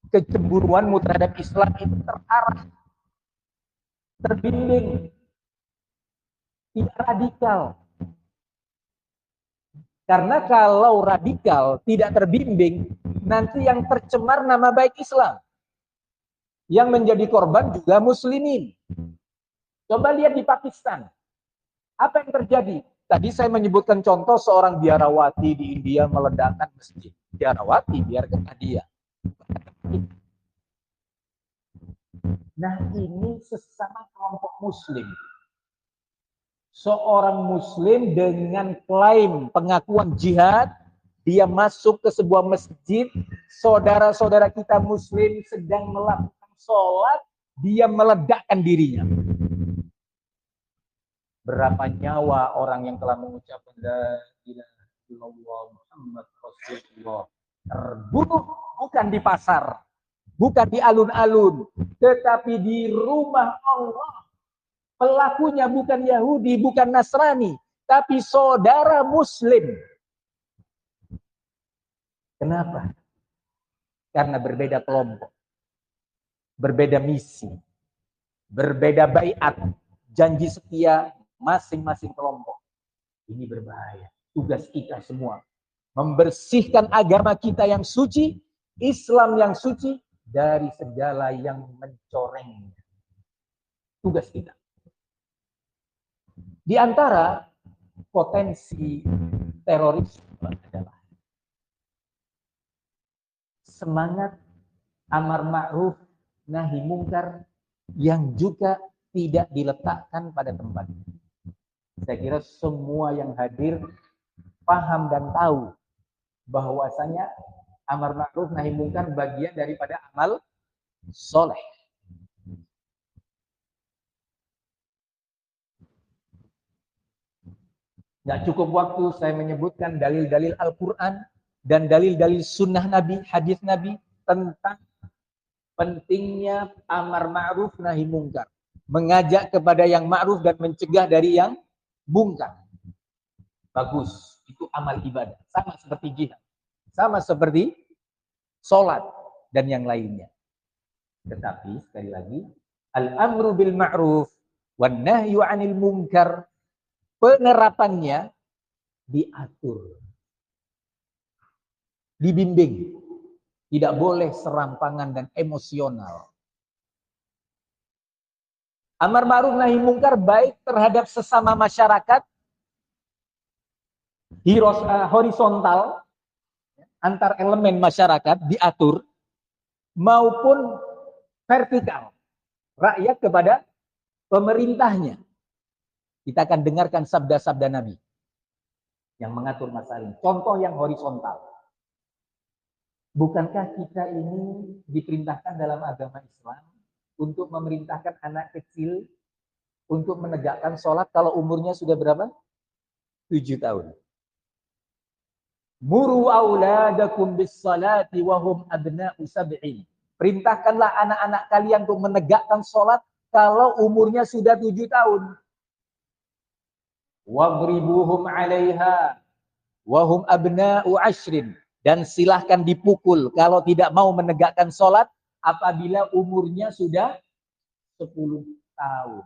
A: kecemburuanmu terhadap Islam itu terarah, terbimbing, tidak radikal. Karena kalau radikal, tidak terbimbing, nanti yang tercemar nama baik Islam. Yang menjadi korban juga muslimin. Coba lihat di Pakistan. Apa yang terjadi? Tadi saya menyebutkan contoh seorang biarawati di India meledakkan masjid. Biarawati, biarkan dia. Nah, ini sesama kelompok muslim. Seorang muslim dengan klaim pengakuan jihad, dia masuk ke sebuah masjid, saudara-saudara kita muslim sedang melakukan sholat, dia meledakkan dirinya. Berapa nyawa orang yang telah mengucapkan la ilaha illallah Muhammad Rasulullah terbunuh bukan di pasar, bukan di alun-alun, tetapi di rumah Allah. Pelakunya bukan Yahudi, bukan Nasrani, tapi saudara Muslim. Kenapa? Karena berbeda kelompok, berbeda misi, berbeda baiat, janji setia masing-masing kelompok. Ini berbahaya. Tugas kita semua membersihkan agama kita yang suci, Islam yang suci dari segala yang mencorengnya. Tugas kita. Di antara potensi terorisme adalah semangat amar ma'ruf nahi mungkar yang juga tidak diletakkan pada tempatnya. Saya kira semua yang hadir paham dan tahu bahwasanya amar ma'ruf nahi mungkar bagian daripada amal soleh. Nggak cukup waktu saya menyebutkan dalil-dalil Al-Quran dan dalil-dalil sunnah Nabi, hadis Nabi tentang pentingnya amar ma'ruf nahi mungkar. Mengajak kepada yang ma'ruf dan mencegah dari yang mungkar. Bagus, itu amal ibadah. Sama seperti jihad. Sama seperti sholat dan yang lainnya. Tetapi sekali lagi, al-amru bil ma'ruf wan nahyu 'anil munkar, penerapannya diatur, dibimbing, tidak boleh serampangan dan emosional. Amar ma'ruf nahi mungkar baik terhadap sesama masyarakat, horizontal antar elemen masyarakat diatur, maupun vertikal, rakyat kepada pemerintahnya. Kita akan dengarkan sabda-sabda Nabi yang mengatur masalah ini. Contoh yang horizontal. Bukankah kita ini diperintahkan dalam agama Islam untuk memerintahkan anak kecil untuk menegakkan sholat kalau umurnya sudah berapa? 7 tahun. Muru auladakum bis salati wahum abna'u sab'in. Perintahkanlah anak-anak kalian untuk menegakkan sholat kalau umurnya sudah 7 tahun. Wadribuhum 'alaiha wahum abna'u 'ashrin, dan silahkan dipukul kalau tidak mau menegakkan sholat apabila umurnya sudah 10 tahun.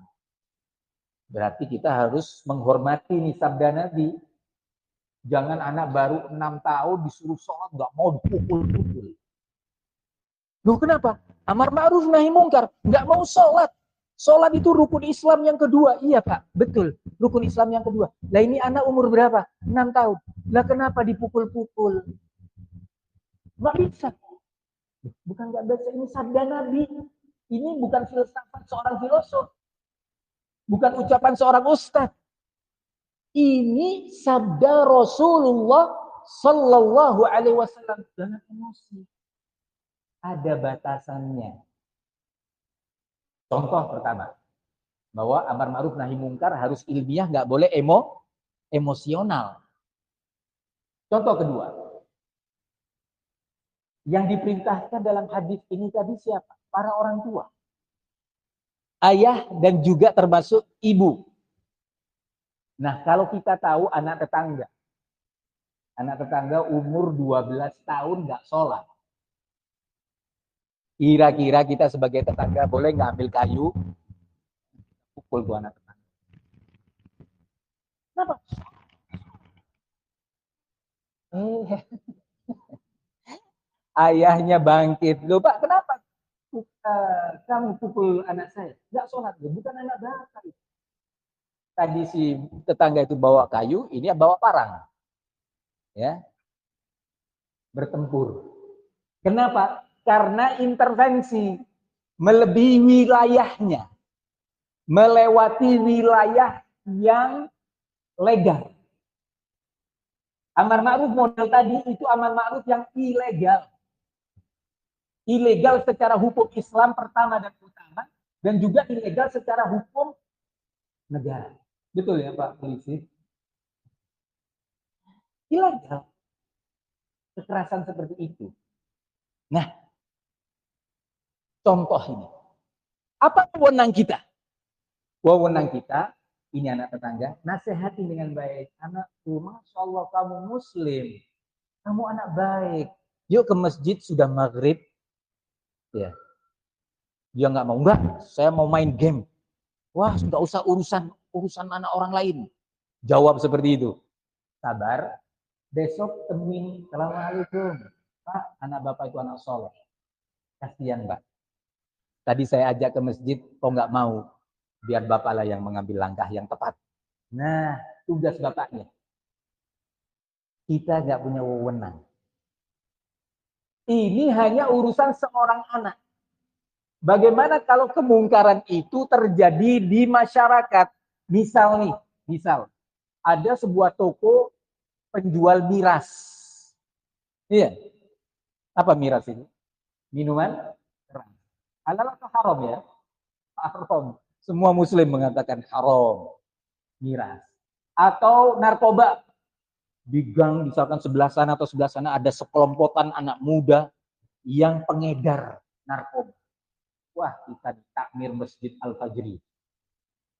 A: Berarti kita harus menghormati nih sabda Nabi. Jangan anak baru 6 tahun disuruh sholat nggak mau dipukul-pukul. Loh kenapa? Amar ma'ruf nahi mungkar, nggak mau sholat. Sholat itu rukun Islam yang kedua. Iya Pak, betul. Rukun Islam yang kedua. Lah ini anak umur berapa? 6 tahun. Lah kenapa dipukul-pukul? Nggak bisa. Bukan nggak bisa, ini sabda Nabi. Ini bukan filsafat seorang filosof. Bukan ucapan seorang ustadz. Ini sabda Rasulullah Sallallahu Alaihi Wasallam. Jangan emosi. Ada batasannya. Contoh pertama, bahwa amar ma'ruf nahi mungkar harus ilmiah, nggak boleh emosional. Contoh kedua, yang diperintahkan dalam hadis ini tadi siapa? Para orang tua, ayah dan juga termasuk ibu. Nah, kalau kita tahu anak tetangga umur 12 tahun nggak sholat, kira-kira kita sebagai tetangga boleh nggak ambil kayu pukul tuh anak tetangga? Kenapa? Ayahnya bangkit. Loh Pak, kenapa kamu pukul anak saya? Nggak sholat, bukan anak bapak. Tadi si tetangga itu bawa kayu, ini bawa parang. Ya, bertempur. Kenapa? Karena intervensi melebihi wilayahnya, melewati wilayah yang legal. Amar ma'ruf model tadi itu amar ma'ruf yang ilegal. Ilegal secara hukum Islam pertama dan utama, dan juga ilegal secara hukum negara. Betul ya Pak Polisi? Ilegal. Kekerasan seperti itu. Nah, contoh ini. Apa wewenang kita? Wewenang kita, ini anak tetangga, nasihati dengan baik. Anakku, Masya Allah kamu muslim. Kamu anak baik. Yuk ke masjid, sudah maghrib. Ya. Dia nggak mau. Enggak, saya mau main game. Wah, nggak usah urusan anak orang lain. Jawab seperti itu. Sabar. Besok temuin. Assalamualaikum. Pak, anak bapak itu anak soleh. Kasihan Pak. Tadi saya ajak ke masjid, kok nggak mau. Biar bapak lah yang mengambil langkah yang tepat. Nah, tugas bapaknya. Kita nggak punya wewenang. Ini hanya urusan seorang anak. Bagaimana kalau kemungkaran itu terjadi di masyarakat? Misal ada sebuah toko penjual miras. Iya. Apa miras ini? Minuman keras. Halal atau haram ya? Haram. Semua muslim mengatakan haram miras. Atau narkoba. Di gang misalkan sebelah sana atau sebelah sana ada sekelompokan anak muda yang pengedar narkoba. Wah, kita di takmir Masjid Al-Fajri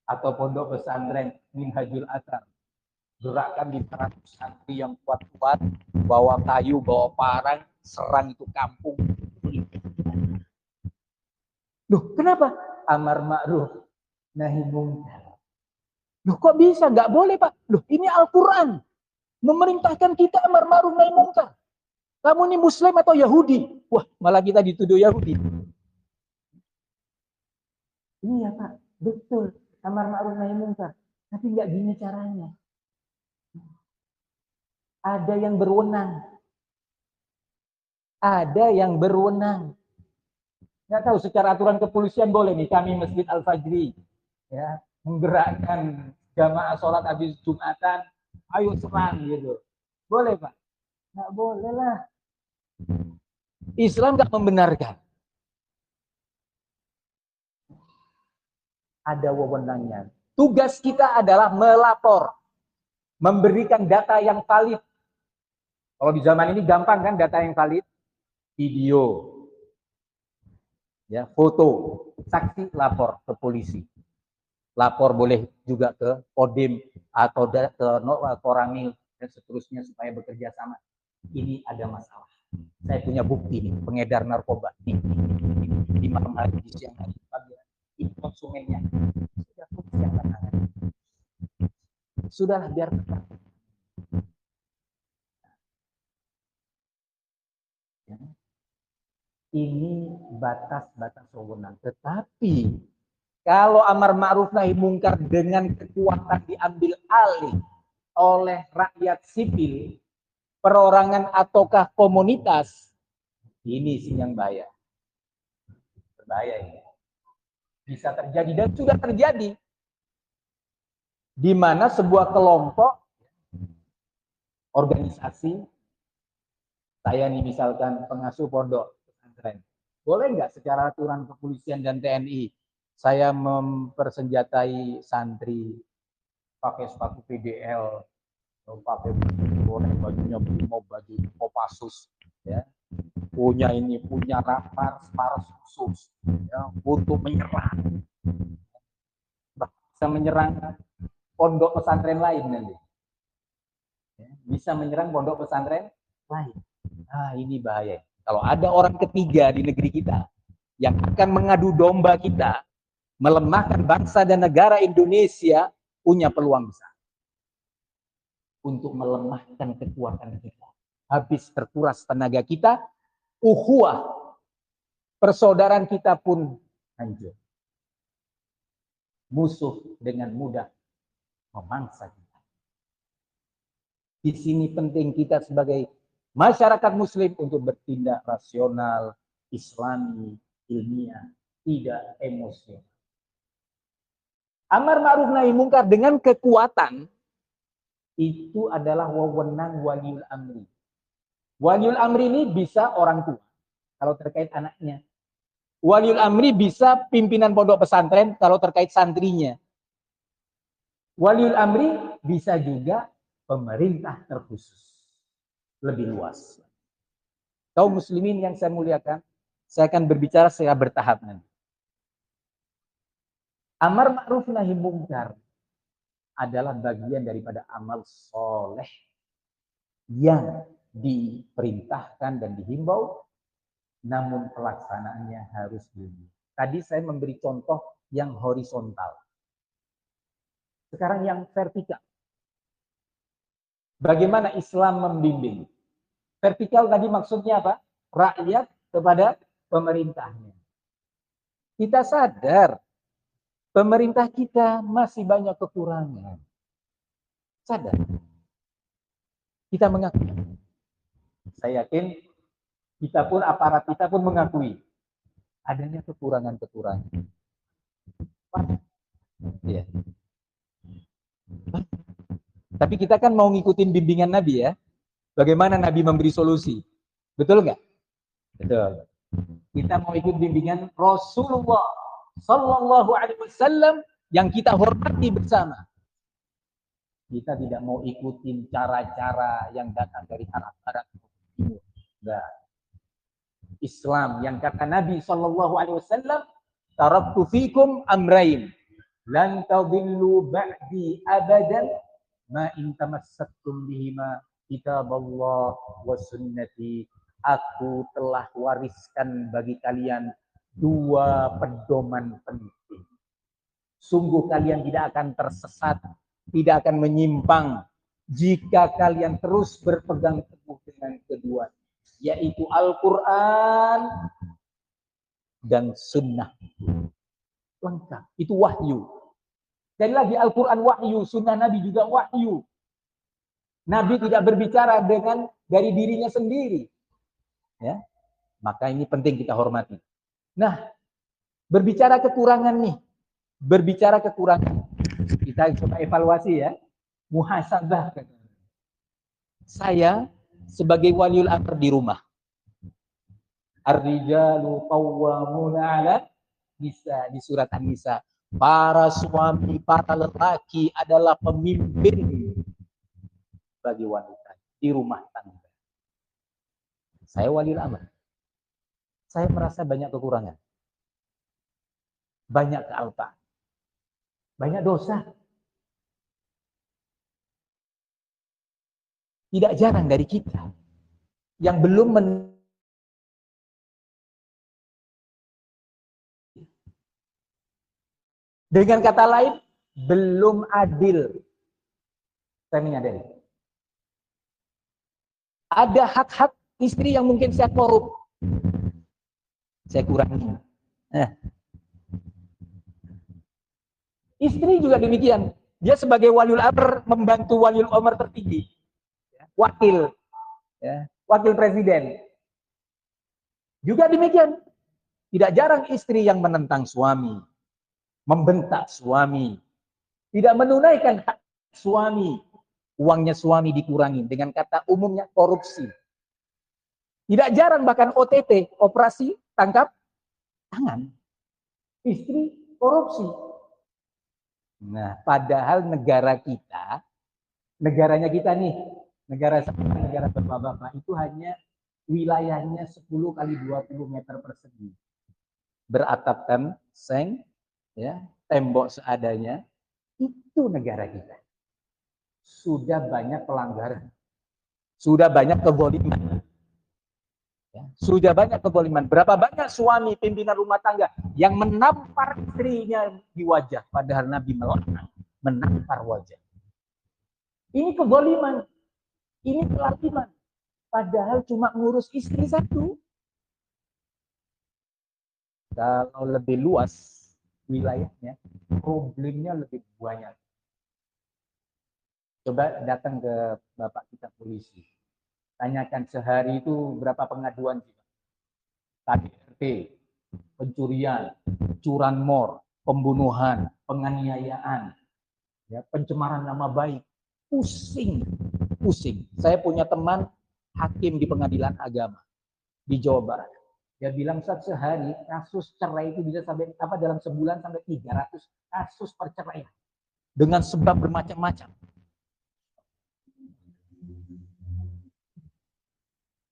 A: atau pondok pesantren Minhajul Athar. Gerakkan di 100 santri yang kuat-kuat, bawa kayu, bawa parang, serang itu kampung. Loh, kenapa? Amar ma'ruf nahi mungkar. Loh, kok bisa? Nggak boleh, Pak. Loh, ini Al-Quran. Memerintahkan kita amar ma'ruf nahi mungkar. Kamu ini Muslim atau Yahudi? Wah, malah kita dituduh Yahudi. Iya, Pak. Betul. Amar ma'ruf nahi mungkar. Tapi nggak gini caranya. Ada yang berwenang. Ada yang berwenang. Nggak tahu secara aturan kepolisian boleh nih kami Masjid Al-Fajri ya menggerakkan jamaah sholat habis Jumatan, ayo serang gitu. Boleh, Pak? Nggak boleh lah. Islam nggak membenarkan. Ada wewenangnya. Tugas kita adalah melapor, memberikan data yang valid. Kalau di zaman ini gampang kan data yang valid, video, ya, foto, saksi lapor ke polisi. Lapor boleh juga ke Kodim atau ke Koramil dan seterusnya supaya bekerja sama. Ini ada masalah. Saya punya bukti nih, pengedar narkoba di malam hari, di siang hari, pagi hari. Ini konsumennya. Sudah polisi yang menangani. Sudahlah biar tetap. Ini batas-batas wewenang. Tetapi kalau amar ma'ruf nahi mungkar dengan kekuatan diambil alih oleh rakyat sipil, perorangan ataukah komunitas, ini sih yang bahaya. Berbahaya ini. Bisa terjadi dan sudah terjadi. Di mana sebuah kelompok organisasi, saya nih misalkan pengasuh pondok pesantren, boleh nggak secara aturan kepolisian dan TNI saya mempersenjatai santri pakai sepatu PDL, pakai boleh bajunya brimob, baju Kopassus, ya, punya ini, punya rapar, Sparus khusus, ya, untuk menyerang, bisa menyerang pondok pesantren lain nanti, ya, bisa menyerang pondok pesantren lain. Nah, ini bahaya. Kalau ada orang ketiga di negeri kita yang akan mengadu domba kita, melemahkan bangsa dan negara Indonesia, punya peluang besar untuk melemahkan kekuatan kita. Habis terkuras tenaga kita, ukhuwah, persaudaraan kita pun hancur. Musuh dengan mudah memangsa kita. Di sini penting kita sebagai masyarakat muslim untuk bertindak rasional, islami, ilmiah, tidak emosional. Amar ma'ruf nahi mungkar dengan kekuatan itu adalah wewenang waliul amri. Waliul amri ini bisa orang tua kalau terkait anaknya. Waliul amri bisa pimpinan pondok pesantren kalau terkait santrinya. Waliul amri bisa juga pemerintah terkhusus. Lebih luas. Kaum muslimin yang saya muliakan, saya akan berbicara secara bertahap nanti. Amar ma'ruf nahi mungkar adalah bagian daripada amal soleh yang diperintahkan dan dihimbau, namun pelaksanaannya harus dulu. Tadi saya memberi contoh yang horizontal. Sekarang yang vertikal. Bagaimana Islam membimbing? Vertikal tadi maksudnya apa? Rakyat kepada pemerintahnya. Kita sadar pemerintah kita masih banyak kekurangan. Sadar. Kita mengakui. Saya yakin kita pun, aparat kita pun mengakui adanya kekurangan-kekurangan. Ya. Tapi kita kan mau ngikutin bimbingan Nabi ya. Bagaimana Nabi memberi solusi? Betul nggak? Betul. Kita mau ikut bimbingan Rasulullah Sallallahu Alaihi Wasallam yang kita hormati bersama. Kita tidak mau ikutin cara-cara yang datang dari arah barat timur. Enggak. Islam yang kata Nabi Shallallahu Alaihi Wasallam, taraktu fikum amrain, lan tadillu ba'di abadan, ma in tamassaktum bihima kitaballah wa sunnati. Aku telah wariskan bagi kalian dua pedoman penting. Sungguh kalian tidak akan tersesat, tidak akan menyimpang jika kalian terus berpegang teguh dengan kedua, yaitu Al-Quran dan Sunnah. Lengkap, itu wahyu. Sekali lagi, Al-Quran wahyu, Sunnah Nabi juga wahyu. Nabi tidak berbicara dari dirinya sendiri. Ya, maka ini penting kita hormati. Nah, berbicara kekurangan nih, kita coba evaluasi ya, muhasabah. Saya sebagai waliul amr di rumah, ar-rijalu qawwamuna 'ala nisa, di surat An-Nisa, para suami, para lelaki adalah pemimpin bagi wanita di rumah tangga. Saya waliul amr. Saya merasa banyak kekurangan. Banyak kealpaan. Banyak dosa. Tidak jarang dari kita yang belum dengan kata lain, belum adil. Saya menyadari. Ada hak-hak istri yang mungkin saya korup. Saya kurangi. Istri juga demikian. Dia sebagai waliul amr membantu waliul amr tertinggi. Wakil. Ya, wakil presiden. Juga demikian. Tidak jarang istri yang menentang suami. Membentak suami. Tidak menunaikan hak suami. Uangnya suami dikurangi. Dengan kata umumnya korupsi. Tidak jarang bahkan OTT, operasi tangkap tangan. Istri korupsi. Nah, padahal negaranya kita nih, negara bapak-bapak itu hanya wilayahnya 10 kali 20 meter persegi. Beratapkan seng, ya, tembok seadanya, itu negara kita. Sudah banyak pelanggaran. Sudah banyak kezaliman. Ya, sudah banyak kezaliman. Berapa banyak suami pimpinan rumah tangga yang menampar istrinya di wajah, padahal Nabi melarang menampar wajah. Ini kezaliman, ini kelaliman. Padahal cuma ngurus istri satu. Kalau lebih luas wilayahnya, problemnya lebih banyak. Coba datang ke bapak kita polisi. Tanyakan sehari itu berapa pengaduan sih? KDRT, pencurian, curanmor, pembunuhan, penganiayaan, ya, pencemaran nama baik. Pusing. Saya punya teman hakim di pengadilan agama di Jawa Barat. Dia bilang sehari kasus cerai itu bisa sampai dalam sebulan sampai 300 kasus perceraian dengan sebab bermacam-macam.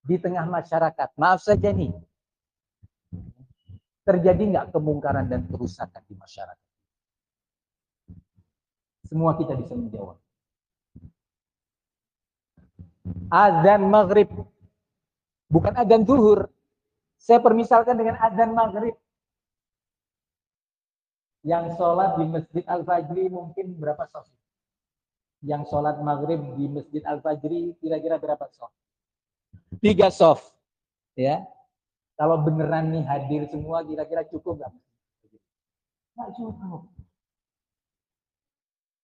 A: Di tengah masyarakat, maaf saja nih, terjadi nggak kemungkaran dan kerusakan di masyarakat? Semua kita bisa menjawab. Adzan maghrib, bukan adzan zuhur. Saya permisalkan dengan adzan maghrib. Yang sholat di Masjid Al-Fajri mungkin berapa sof? Yang sholat maghrib di Masjid Al-Fajri kira-kira berapa sof? 3 sof. Ya. Kalau beneran nih hadir semua kira-kira cukup nggak? Nggak cukup.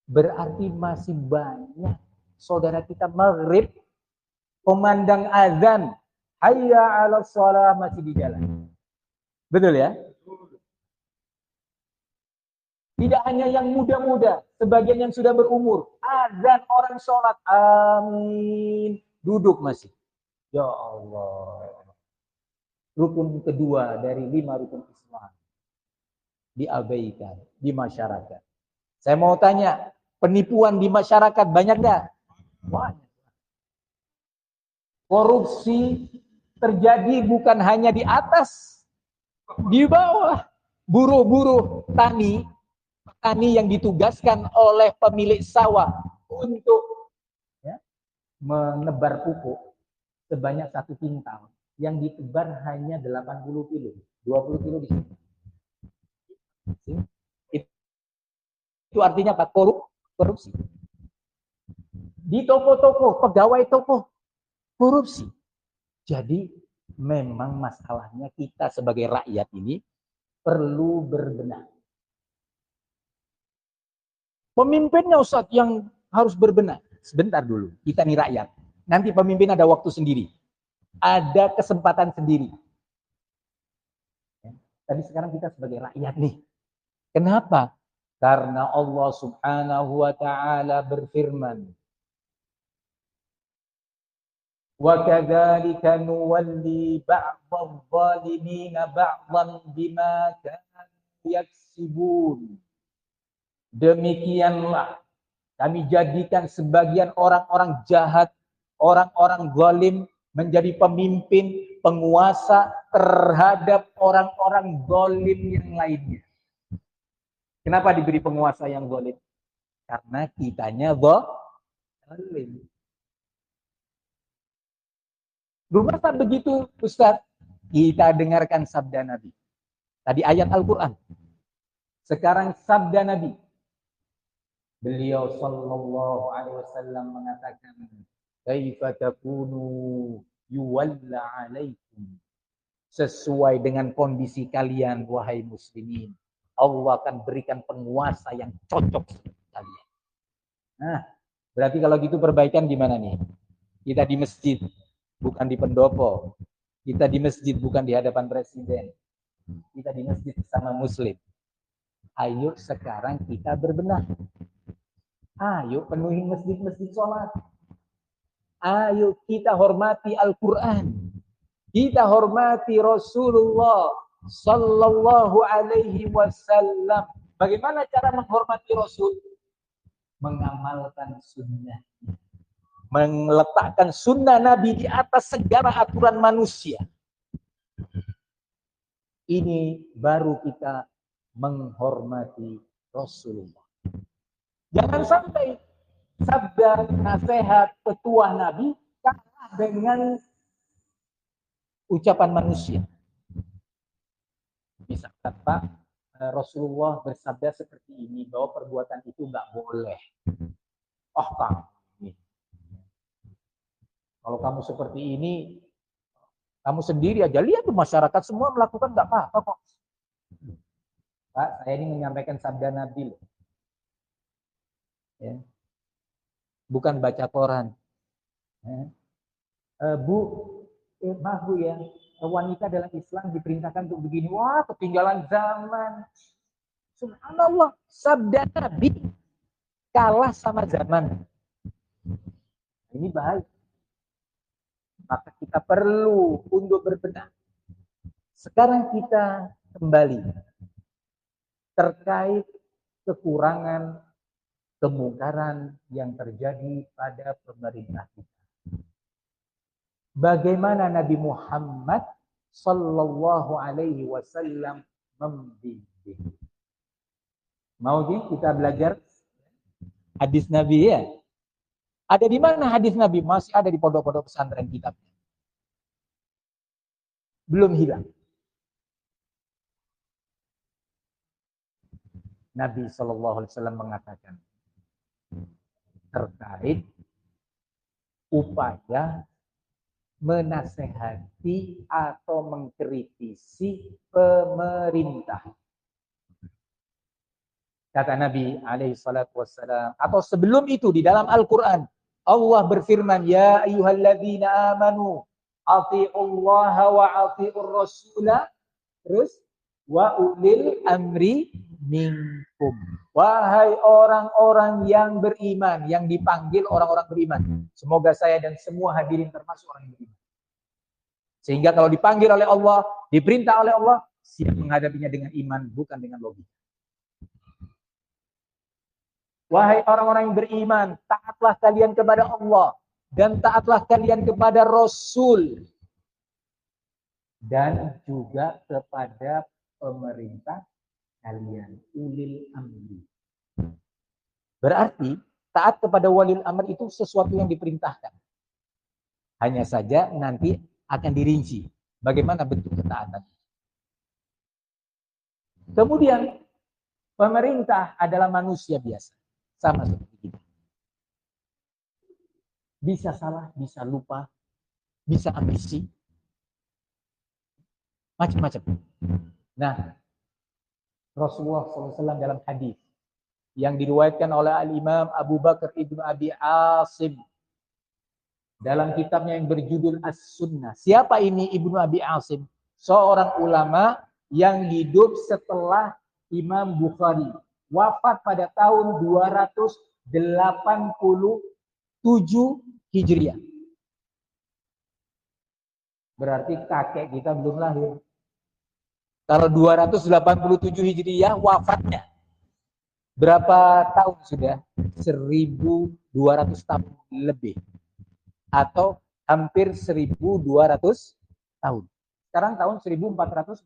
A: Berarti masih banyak saudara kita maghrib komandang azan, hayya 'alas shalah, masih di jalan. Betul ya? Tidak hanya yang muda-muda, sebagian yang sudah berumur, azan orang sholat, amin, duduk masih. Ya Allah. Rukun kedua dari 5 rukun Islam diabaikan di masyarakat. Saya mau tanya, Penipuan di masyarakat banyak nggak? Banyak. Korupsi terjadi bukan hanya di atas, di bawah. Buruh-buruh petani yang ditugaskan oleh pemilik sawah untuk menebar pupuk sebanyak 1 kintal, yang ditebar hanya 80 kilo, 20 kilo di sini. Itu artinya apa? Korupsi. Di toko-toko, pegawai toko, korupsi. Jadi memang masalahnya kita sebagai rakyat ini perlu berbenah. Pemimpinnya Ustadz yang harus berbenah. Sebentar dulu, kita nih rakyat. Nanti pemimpin ada waktu sendiri. Ada kesempatan sendiri. Tapi sekarang kita sebagai rakyat nih. Kenapa? Karena Allah Subhanahu wa taala berfirman, "Wa kadzalika nuwalli ba'dadh dhalimina ba'dhan bima kanu yaksibun." Demikianlah kami jadikan sebagian orang-orang jahat, orang-orang zalim menjadi pemimpin, penguasa terhadap orang-orang zalim yang lainnya. Kenapa diberi penguasa yang zalim? Karena kitanya zalim. Masa begitu, Ustaz? Kita dengarkan sabda Nabi. Tadi ayat Al-Quran. Sekarang sabda Nabi. Beliau sallallahu alaihi wasallam mengatakan, "Kaifa takunu yuwalla alaikum." Sesuai dengan kondisi kalian, wahai muslimin, Allah akan berikan penguasa yang cocok kalian. Nah, berarti kalau gitu perbaikan gimana nih? Kita di masjid, bukan di pendopo. Kita di masjid, bukan di hadapan presiden. Kita di masjid bersama muslim. Ayo sekarang kita berbenah. Ayo penuhi masjid-masjid sholat. Ayo kita hormati Al-Quran. Kita hormati Rasulullah sallallahu alaihi wasallam. Bagaimana cara menghormati Rasul? Mengamalkan sunnah. Meletakkan sunnah Nabi di atas segala aturan manusia. Ini baru kita menghormati Rasulullah. Jangan sampai sabda nasihat petuah Nabi kalah dengan ucapan manusia. Misalkan Pak, Rasulullah bersabda seperti ini, bahwa perbuatan itu nggak boleh. Oh Kang, kalau kamu seperti ini, kamu sendiri aja lihat tuh masyarakat semua melakukan nggak apa-apa kok. Pak, saya ini menyampaikan sabda Nabi loh. Ya. Bukan baca koran. Ya. Bu, maaf Bu ya, wanita dalam Islam diperintahkan untuk begini. Wah, ketinggalan zaman. Subhanallah, sabda Nabi kalah sama zaman. Ini bahaya. Maka kita perlu untuk berbenah. Sekarang kita kembali terkait kekurangan, kemungkaran yang terjadi pada pemerintah kita. Bagaimana Nabi Muhammad sallallahu alaihi wasallam membimbing. Mau kita belajar hadis Nabi ya? Ada di mana hadis Nabi? Masih ada di pondok-pondok pesantren kita. Belum hilang. Nabi sallallahu alaihi wasallam mengatakan terkait upaya menasehati atau mengkritisi pemerintah. Kata Nabi alaihi salatu wassalam, atau sebelum itu di dalam Al-Quran, Allah berfirman, "Ya ayyuhalladzina amanu, athi'ullaha wa athi'ur rasula." Terus, "Wa ulil amri minkum." Wahai orang-orang yang beriman, yang dipanggil orang-orang beriman. Semoga saya dan semua hadirin termasuk orang yang beriman. Sehingga kalau dipanggil oleh Allah, diperintah oleh Allah, siap menghadapinya dengan iman, bukan dengan logika. Wahai orang-orang yang beriman, taatlah kalian kepada Allah dan taatlah kalian kepada Rasul dan juga kepada pemerintah kalian, ulil amri. Berarti taat kepada walil amr itu sesuatu yang diperintahkan. Hanya saja nanti akan dirinci bagaimana bentuk ketaatan. Kemudian pemerintah adalah manusia biasa, sama seperti kita. Bisa salah, bisa lupa, bisa ambisi, macam-macam. Nah, Rasulullah SAW dalam hadis yang diriwayatkan oleh Al-Imam Abu Bakar Ibnu Abi Asim dalam kitabnya yang berjudul As-Sunnah. Siapa ini Ibnu Abi Asim? Seorang ulama yang hidup setelah Imam Bukhari, wafat pada tahun 287 Hijriah. Berarti kakek kita belum lahir. Kalau 287 Hijriah wafatnya. Berapa tahun sudah? 1200 tahun lebih. Atau hampir 1200 tahun. Sekarang tahun 1446.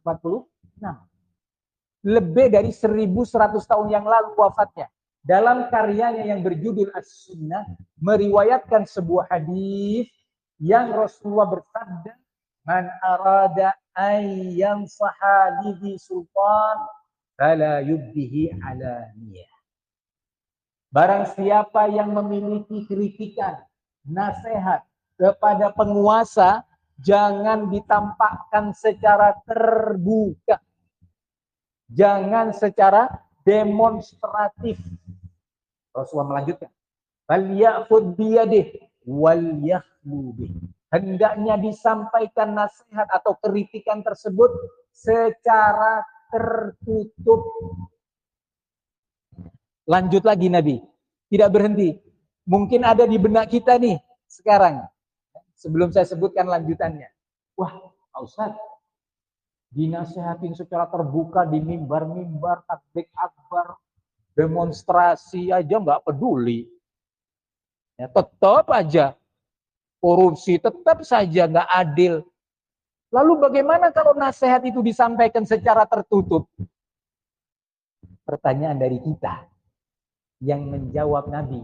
A: Lebih dari 1100 tahun yang lalu wafatnya. Dalam karyanya yang berjudul As-Sunnah, meriwayatkan sebuah hadis yang Rasulullah bersabda, "Man arada ayyan sahalihi sultan fala yubdihi alaniyah." Barang siapa yang memiliki kritikan, nasihat kepada penguasa, jangan ditampakkan secara terbuka. Jangan secara demonstratif. Rasulullah melanjutkan, "Falya'khudh biyadih wal yakhlu bih." Hendaknya disampaikan nasihat atau kritikan tersebut secara tertutup. Lanjut lagi Nabi, tidak berhenti. Mungkin ada di benak kita nih sekarang. Sebelum saya sebutkan lanjutannya. Wah, Pak Ustaz, dinasehatin secara terbuka di mimbar-mimbar, takbir akbar, demonstrasi aja nggak peduli. Ya, tetap aja korupsi, tetap saja nggak adil. Lalu bagaimana kalau nasihat itu disampaikan secara tertutup? Pertanyaan dari kita yang menjawab Nabi.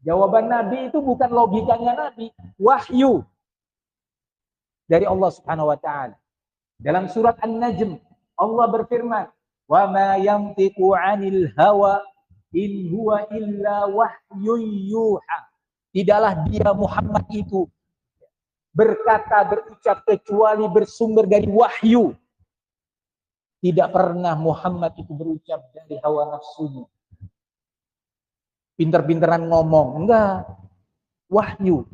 A: Jawaban Nabi itu bukan logikanya Nabi, wahyu dari Allah Subhanahu wa taala. Dalam surat An-Najm, Allah berfirman, "Wa ma yantiqu 'anil hawa in huwa illa wahyun yuha." Tidaklah dia Muhammad itu berkata, berucap kecuali bersumber dari wahyu. Tidak pernah Muhammad itu berucap dari hawa nafsunya. Pinter-pinteran ngomong, enggak. Wahyu.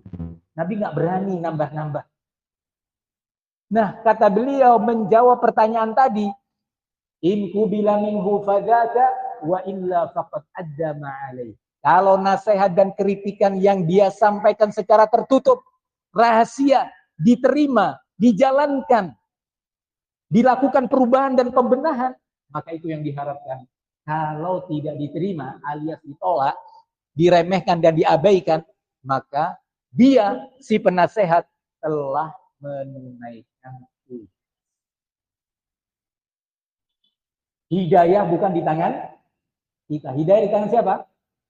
A: Nabi enggak berani nambah-nambah. Nah, kata beliau menjawab pertanyaan tadi, in qubila minhu fadzaka wa illa faqad adda ma'alai. Kalau nasihat dan kritikan yang dia sampaikan secara tertutup, rahasia, diterima, dijalankan, dilakukan perubahan dan pembenahan, maka itu yang diharapkan. Kalau tidak diterima alias ditolak, diremehkan dan diabaikan, maka dia si penasehat telah menunaikan tugas. Hidayah bukan di tangan kita. Hidayah di tangan siapa?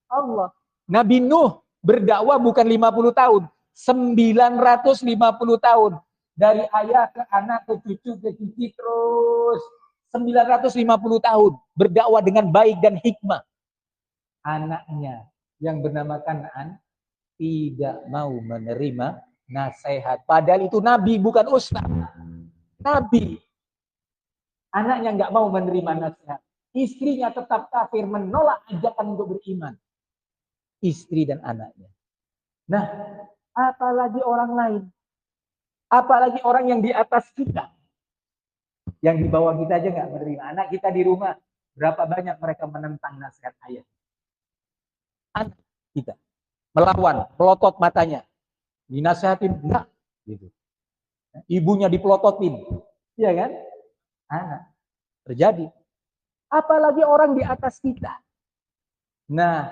A: Allah. Nabi Nuh berdakwah bukan 50 tahun, 950 tahun. Dari ayah ke anak, ke cucu, ke cici, terus 950 tahun berdakwah dengan baik dan hikmah. Anaknya yang bernama Kan'an tidak mau menerima nasihat. Padahal itu Nabi, bukan ustaz. Nabi. Anaknya nggak mau menerima nasihat. Istrinya tetap kafir, menolak ajakan untuk beriman. Istri dan anaknya. Nah, apalagi orang lain. Apalagi orang yang di atas kita. Yang di bawah kita aja nggak menerima. Anak kita di rumah, berapa banyak mereka menentang nasihat ayah. Anak kita melawan, pelotot matanya. Dinasihatin, enggak. Gitu. Ibunya dipelototin. Iya kan? Anak. Terjadi. Apalagi orang di atas kita. Nah,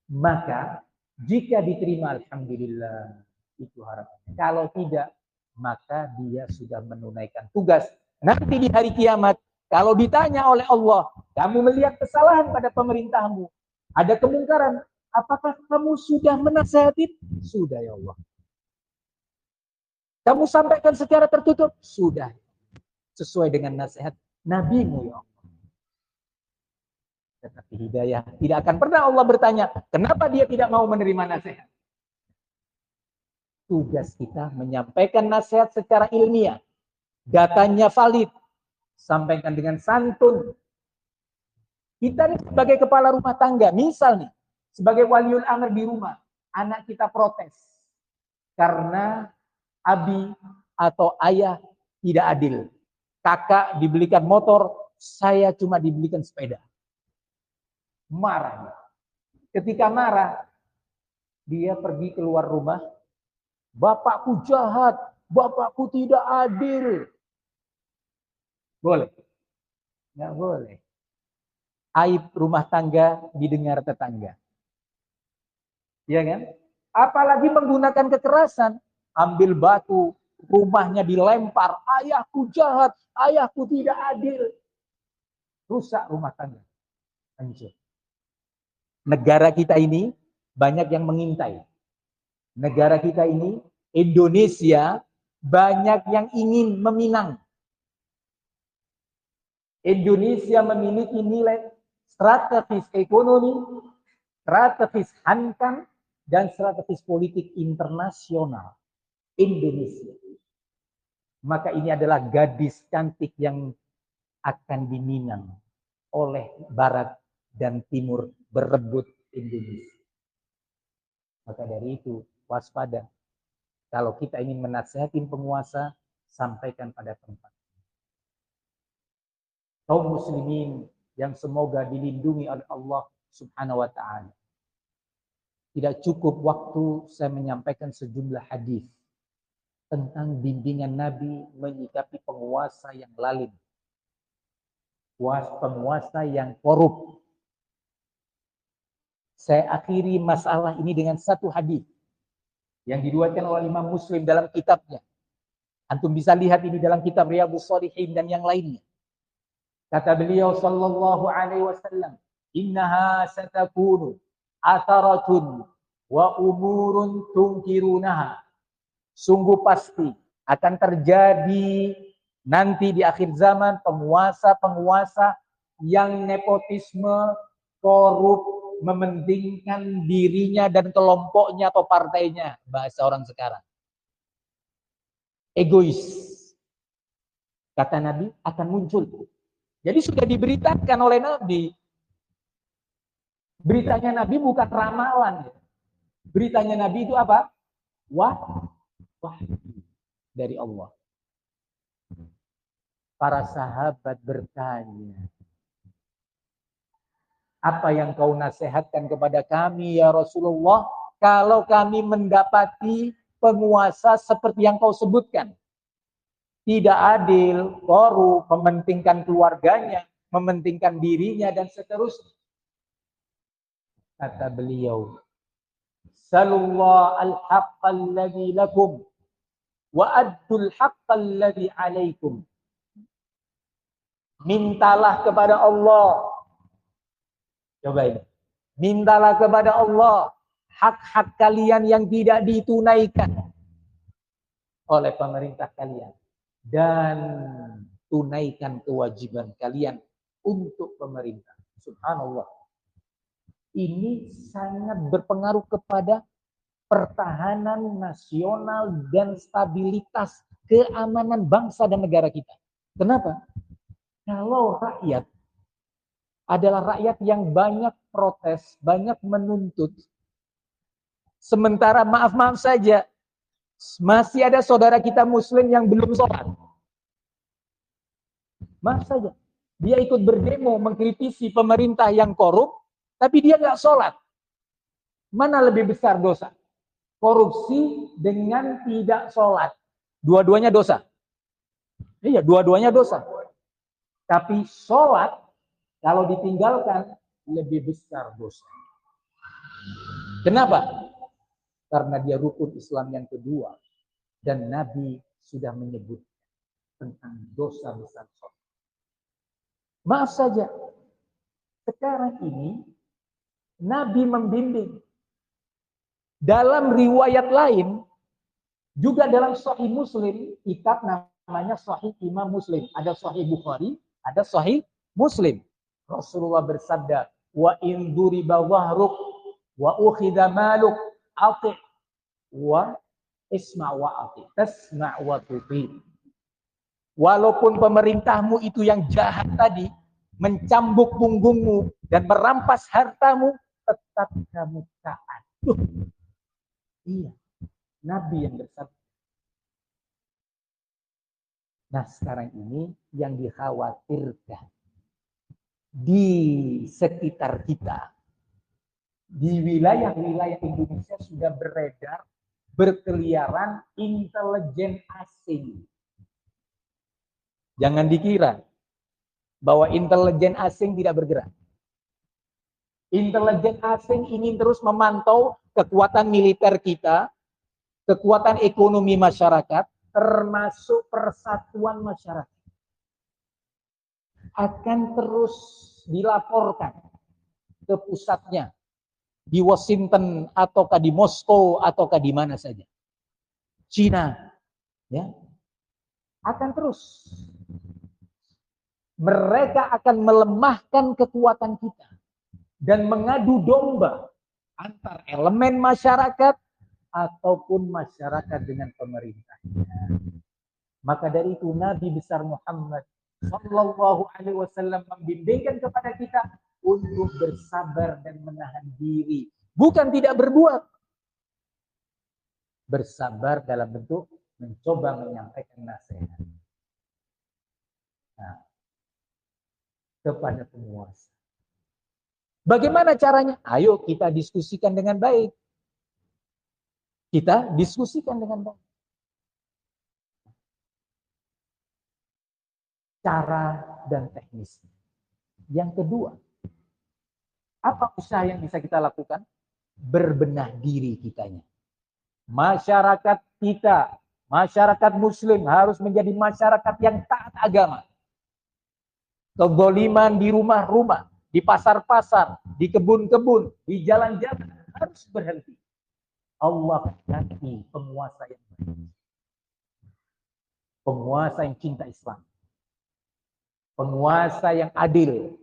A: maka jika diterima, alhamdulillah, itu harapannya. Kalau tidak, maka dia sudah menunaikan tugas. Nanti di hari kiamat, kalau ditanya oleh Allah, kamu melihat kesalahan pada pemerintahmu, ada kemungkaran, apakah kamu sudah menasihati? Sudah ya Allah. Kamu sampaikan secara tertutup? Sudah. Sesuai dengan nasihat Nabi-Mu ya Allah. Tetapi hidayah tidak akan pernah Allah bertanya, kenapa dia tidak mau menerima nasihat? Tugas kita menyampaikan nasihat secara ilmiah. Datanya valid. Sampaikan dengan santun. Kita nih sebagai kepala rumah tangga, misal nih, sebagai waliul amr di rumah, anak kita protes. Karena abi atau ayah tidak adil. Kakak dibelikan motor, saya cuma dibelikan sepeda. Marah. Ketika marah, dia pergi keluar rumah. Bapakku jahat, bapakku tidak adil. Boleh? Nggak boleh. Aib rumah tangga didengar tetangga. Iya kan? Apalagi menggunakan kekerasan. Ambil batu, rumahnya dilempar. Ayahku jahat, ayahku tidak adil. Rusak rumah tangga. Hancur. Negara kita ini banyak yang mengintai. Negara kita ini, Indonesia, banyak yang ingin meminang. Indonesia memiliki nilai strategis ekonomi, strategis hankam, dan strategis politik internasional. Indonesia. Maka ini adalah gadis cantik yang akan diminang oleh Barat dan Timur berebut Indonesia. Maka dari itu, waspada. Kalau kita ingin menasihatin penguasa, sampaikan pada tempat. Kaum muslimin yang semoga dilindungi oleh Allah Subhanahu wa ta'ala. Tidak cukup waktu saya menyampaikan sejumlah hadis tentang bimbingan Nabi menyikapi penguasa yang lalim. Penguasa yang korup. Saya akhiri masalah ini dengan satu hadis yang diriwayatkan oleh Imam Muslim dalam kitabnya. Antum bisa lihat ini dalam kitab Riyadhus Shalihin dan yang lainnya. Kata beliau sallallahu alaihi wasallam, "Innaha satakunu atharatun wa umurun tunkirunaha." Sungguh pasti akan terjadi nanti di akhir zaman penguasa-penguasa yang nepotisme, korup, mementingkan dirinya dan kelompoknya atau partainya, bahasa orang sekarang. Egois. Kata Nabi akan muncul. Jadi sudah diberitakan oleh Nabi. Beritanya Nabi bukan ramalan. Beritanya Nabi itu apa? Wahyu dari Allah. Para sahabat bertanya, apa yang kau nasihatkan kepada kami ya Rasulullah kalau kami mendapati penguasa seperti yang kau sebutkan? Tidak adil, korup, mementingkan keluarganya, mementingkan dirinya dan seterusnya. Kata beliau, "Sallallahu al-haqqa alladhi lakum wa addul haqqa alladhi alaikum." Mintalah kepada Allah. Coba ini. Mintalah kepada Allah hak-hak kalian yang tidak ditunaikan oleh pemerintah kalian. Dan tunaikan kewajiban kalian untuk pemerintah. Subhanallah. Ini sangat berpengaruh kepada pertahanan nasional dan stabilitas keamanan bangsa dan negara kita. Kenapa? Kalau rakyat adalah rakyat yang banyak protes, banyak menuntut. Sementara maaf-maaf saja, masih ada saudara kita muslim yang belum sholat. Maaf saja. Dia ikut berdemo mengkritisi pemerintah yang korup, tapi dia nggak sholat. Mana lebih besar dosa? Korupsi dengan tidak sholat. Dua-duanya dosa. Iya, dua-duanya dosa. Tapi sholat, kalau ditinggalkan, lebih besar dosa. Kenapa? Karena dia rukun Islam yang kedua. Dan Nabi sudah menyebut tentang dosa besar. Maaf saja, sekarang ini Nabi membimbing. Dalam riwayat lain, juga dalam Sahih Muslim, kitab namanya Sahih Imam Muslim. Ada Sahih Bukhari, ada Sahih Muslim. Rasulullah bersabda, wa in duriba wahruk wa ukhidha maluk ati' wa isma' wa ati'. Tasma' wa tuti'. Walaupun pemerintahmu itu yang jahat tadi, mencambuk punggungmu dan merampas hartamu, tetap kamu taat. Iya, Nabi yang bersabda. Nah, sekarang ini yang dikhawatirkan di sekitar kita, di wilayah-wilayah Indonesia sudah beredar, berkeliaran intelijen asing. Jangan dikira bahwa intelijen asing tidak bergerak. Intelijen asing ingin terus memantau kekuatan militer kita, kekuatan ekonomi masyarakat, termasuk persatuan masyarakat. Akan terus dilaporkan ke pusatnya, di Washington, ataukah di Moskow, ataukah di mana saja. Cina, ya, akan terus. Mereka akan melemahkan kekuatan kita dan mengadu domba antar elemen masyarakat ataupun masyarakat dengan pemerintahnya. Maka dari itu Nabi besar Muhammad Sallallahu Alaihi Wasallam membimbingkan kepada kita untuk bersabar dan menahan diri, bukan tidak berbuat. Bersabar dalam bentuk mencoba menyampaikan nasihat kepada penguasa. Bagaimana caranya? Ayo kita diskusikan dengan baik. Kita diskusikan dengan baik. Cara dan teknis. Yang kedua, apa usaha yang bisa kita lakukan? Berbenah diri kitanya. Masyarakat kita, masyarakat muslim harus menjadi masyarakat yang taat agama. Kezaliman di rumah-rumah, di pasar-pasar, di kebun-kebun, di jalan-jalan harus berhenti. Allah ganti penguasa yang baik. Penguasa yang cinta Islam. Penguasa yang adil.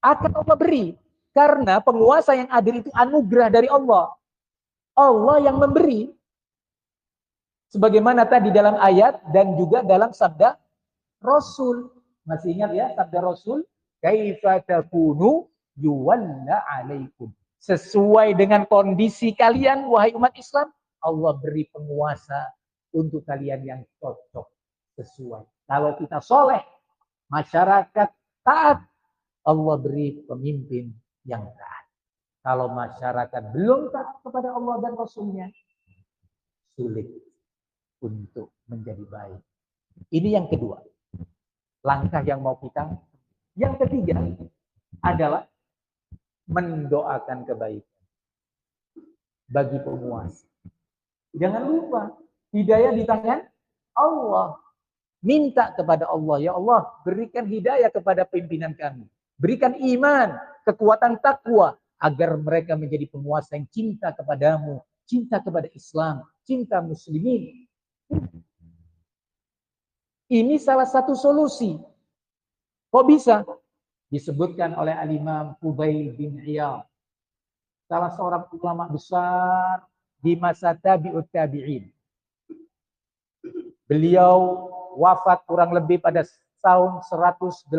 A: Akan Allah beri. Karena penguasa yang adil itu anugerah dari Allah. Allah yang memberi. Sebagaimana tadi dalam ayat dan juga dalam sabda Rasul. Masih ingat ya sabda Rasul? Kaifa takunu yuwalla alaikum. Sesuai dengan kondisi kalian, wahai umat Islam, Allah beri penguasa untuk kalian yang cocok, sesuai. Kalau kita soleh, masyarakat taat, Allah beri pemimpin yang taat. Kalau masyarakat belum taat kepada Allah dan Rasulnya, sulit untuk menjadi baik. Ini yang kedua. Langkah yang mau kita. Yang ketiga adalah mendoakan kebaikan bagi penguasa. Jangan lupa, hidayah di tangan Allah. Minta kepada Allah, ya Allah, berikan hidayah kepada pimpinan kami. Berikan iman, kekuatan takwa, agar mereka menjadi penguasa yang cinta kepadamu, cinta kepada Islam, cinta muslimin. Ini salah satu solusi. Kok bisa? Disebutkan oleh Al-Imam Fudail bin Iyad, salah seorang ulama besar di masa tabi'ut tabi'in. Beliau wafat kurang lebih pada tahun 187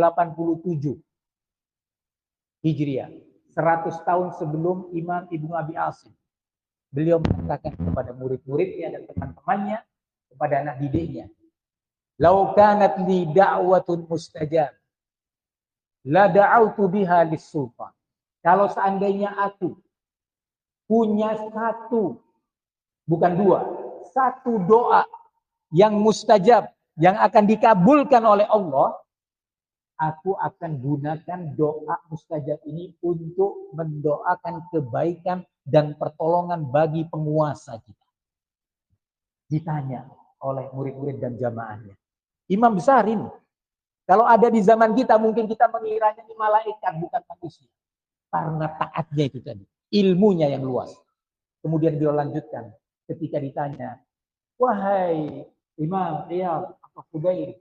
A: Hijriah, 100 tahun sebelum Imam Ibnu Abi Asim. Beliau mengatakan kepada murid-muridnya dan teman-temannya, kepada anak didiknya, "Lau kanat li da'watun mustajab, la da'autu biha lis-sultan." Kalau seandainya aku punya satu, bukan dua, satu doa yang mustajab, yang akan dikabulkan oleh Allah, aku akan gunakan doa mustajab ini untuk mendoakan kebaikan dan pertolongan bagi penguasa kita. Ditanya oleh murid-murid dan jamaahnya. Imam besar ini. Kalau ada di zaman kita, mungkin kita mengiranya ini malaikat, bukan manusia. Karena taatnya itu tadi. Ilmunya yang luas. Kemudian beliau lanjutkan. Ketika ditanya, wahai Imam, Iyad, apa Fudail,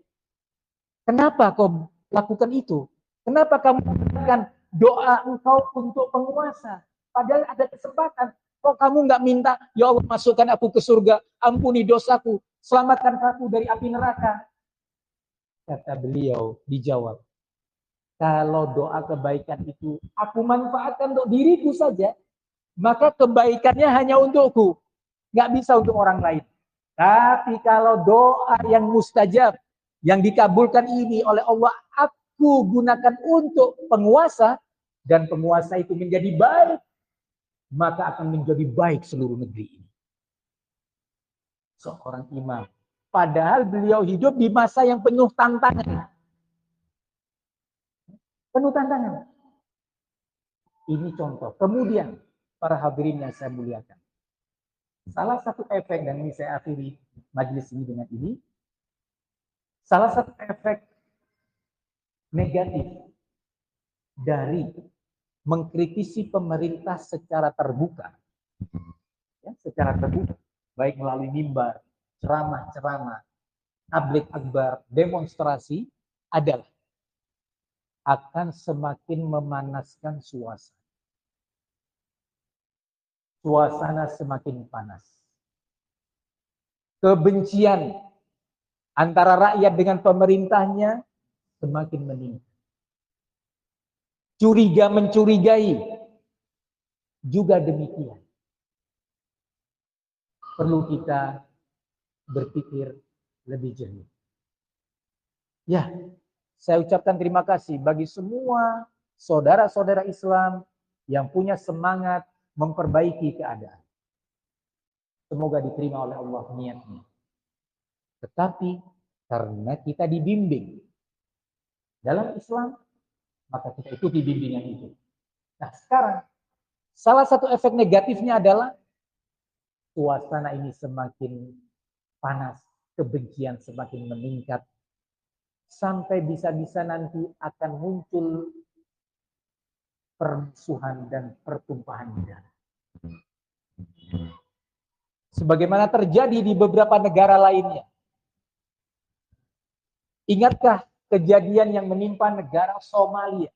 A: kenapa kau lakukan itu? Kenapa kamu lakukan doa engkau untuk penguasa? Padahal ada kesempatan. Kok kamu nggak minta, ya Allah masukkan aku ke surga, ampuni dosaku, selamatkan aku dari api neraka. Kata beliau, dijawab, kalau doa kebaikan itu aku manfaatkan untuk diriku saja, maka kebaikannya hanya untukku, nggak bisa untuk orang lain. Tapi kalau doa yang mustajab, yang dikabulkan ini oleh Allah, aku gunakan untuk penguasa, dan penguasa itu menjadi baik, maka akan menjadi baik seluruh negeri ini. Seorang imam. Padahal beliau hidup di masa yang penuh tantangan. Penuh tantangan. Ini contoh. Kemudian, para hadirin yang saya muliakan. Salah satu efek, dan ini saya akhiri majelis ini dengan ini, salah satu efek negatif dari mengkritisi pemerintah secara terbuka, ya, secara terbuka, baik melalui mimbar, ceramah-ceramah, tabligh akbar, demonstrasi, adalah akan semakin memanaskan suasana. Suasana semakin panas. Kebencian antara rakyat dengan pemerintahnya semakin meningkat. Curiga mencurigai juga demikian. Perlu kita berpikir lebih jernih. Ya, saya ucapkan terima kasih bagi semua saudara-saudara Islam yang punya semangat memperbaiki keadaan. Semoga diterima oleh Allah niatnya. Tetapi karena kita dibimbing dalam Islam, maka kita ikuti bimbingan itu. Nah sekarang, salah satu efek negatifnya adalah suasana ini semakin panas, kebencian semakin meningkat, sampai bisa-bisa nanti akan muncul permusuhan dan pertumpahan darah. Sebagaimana terjadi di beberapa negara lainnya. Ingatkah kejadian yang menimpa negara Somalia?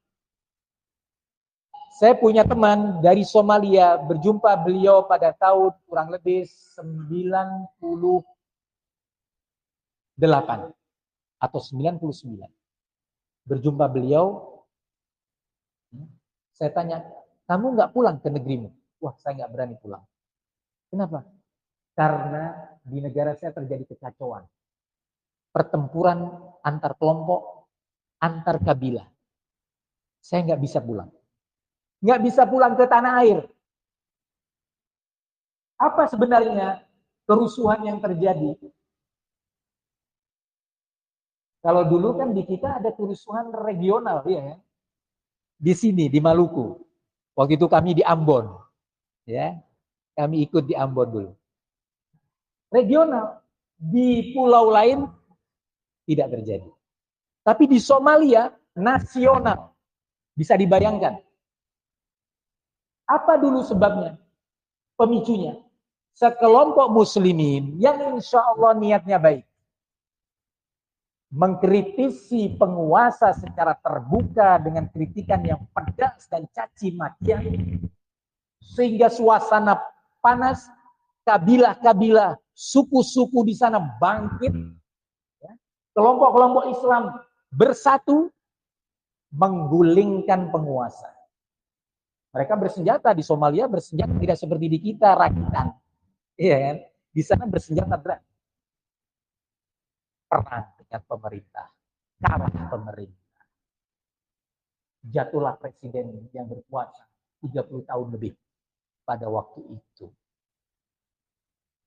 A: Saya punya teman dari Somalia, berjumpa beliau pada tahun kurang lebih 98 atau 99. Berjumpa beliau, saya tanya, kamu nggak pulang ke negerimu? Wah, saya nggak berani pulang. Kenapa? Karena di negara saya terjadi kekacauan. Pertempuran antar kelompok, antar kabilah. Saya nggak bisa pulang. Nggak bisa pulang ke tanah air. Apa sebenarnya kerusuhan yang terjadi? Kalau dulu kan di kita ada kerusuhan regional, ya. Di sini, di Maluku. Waktu itu kami di Ambon. Ya, kami ikut di Ambon dulu. Regional. Di pulau lain tidak terjadi. Tapi di Somalia, nasional. Bisa dibayangkan. Apa dulu sebabnya? Pemicunya. Sekelompok muslimin yang insya Allah niatnya baik. Mengkritisi penguasa secara terbuka dengan kritikan yang pedas dan caci makian. Sehingga suasana panas, kabilah-kabilah, suku-suku di sana bangkit. Kelompok-kelompok Islam bersatu menggulingkan penguasa. Mereka bersenjata di Somalia, bersenjata tidak seperti di kita, rakitan. Iya kan? Di sana bersenjata berat. Perang dengan pemerintah. Kalah pemerintah. Jatuhlah presiden yang berkuasa 30 tahun lebih pada waktu itu.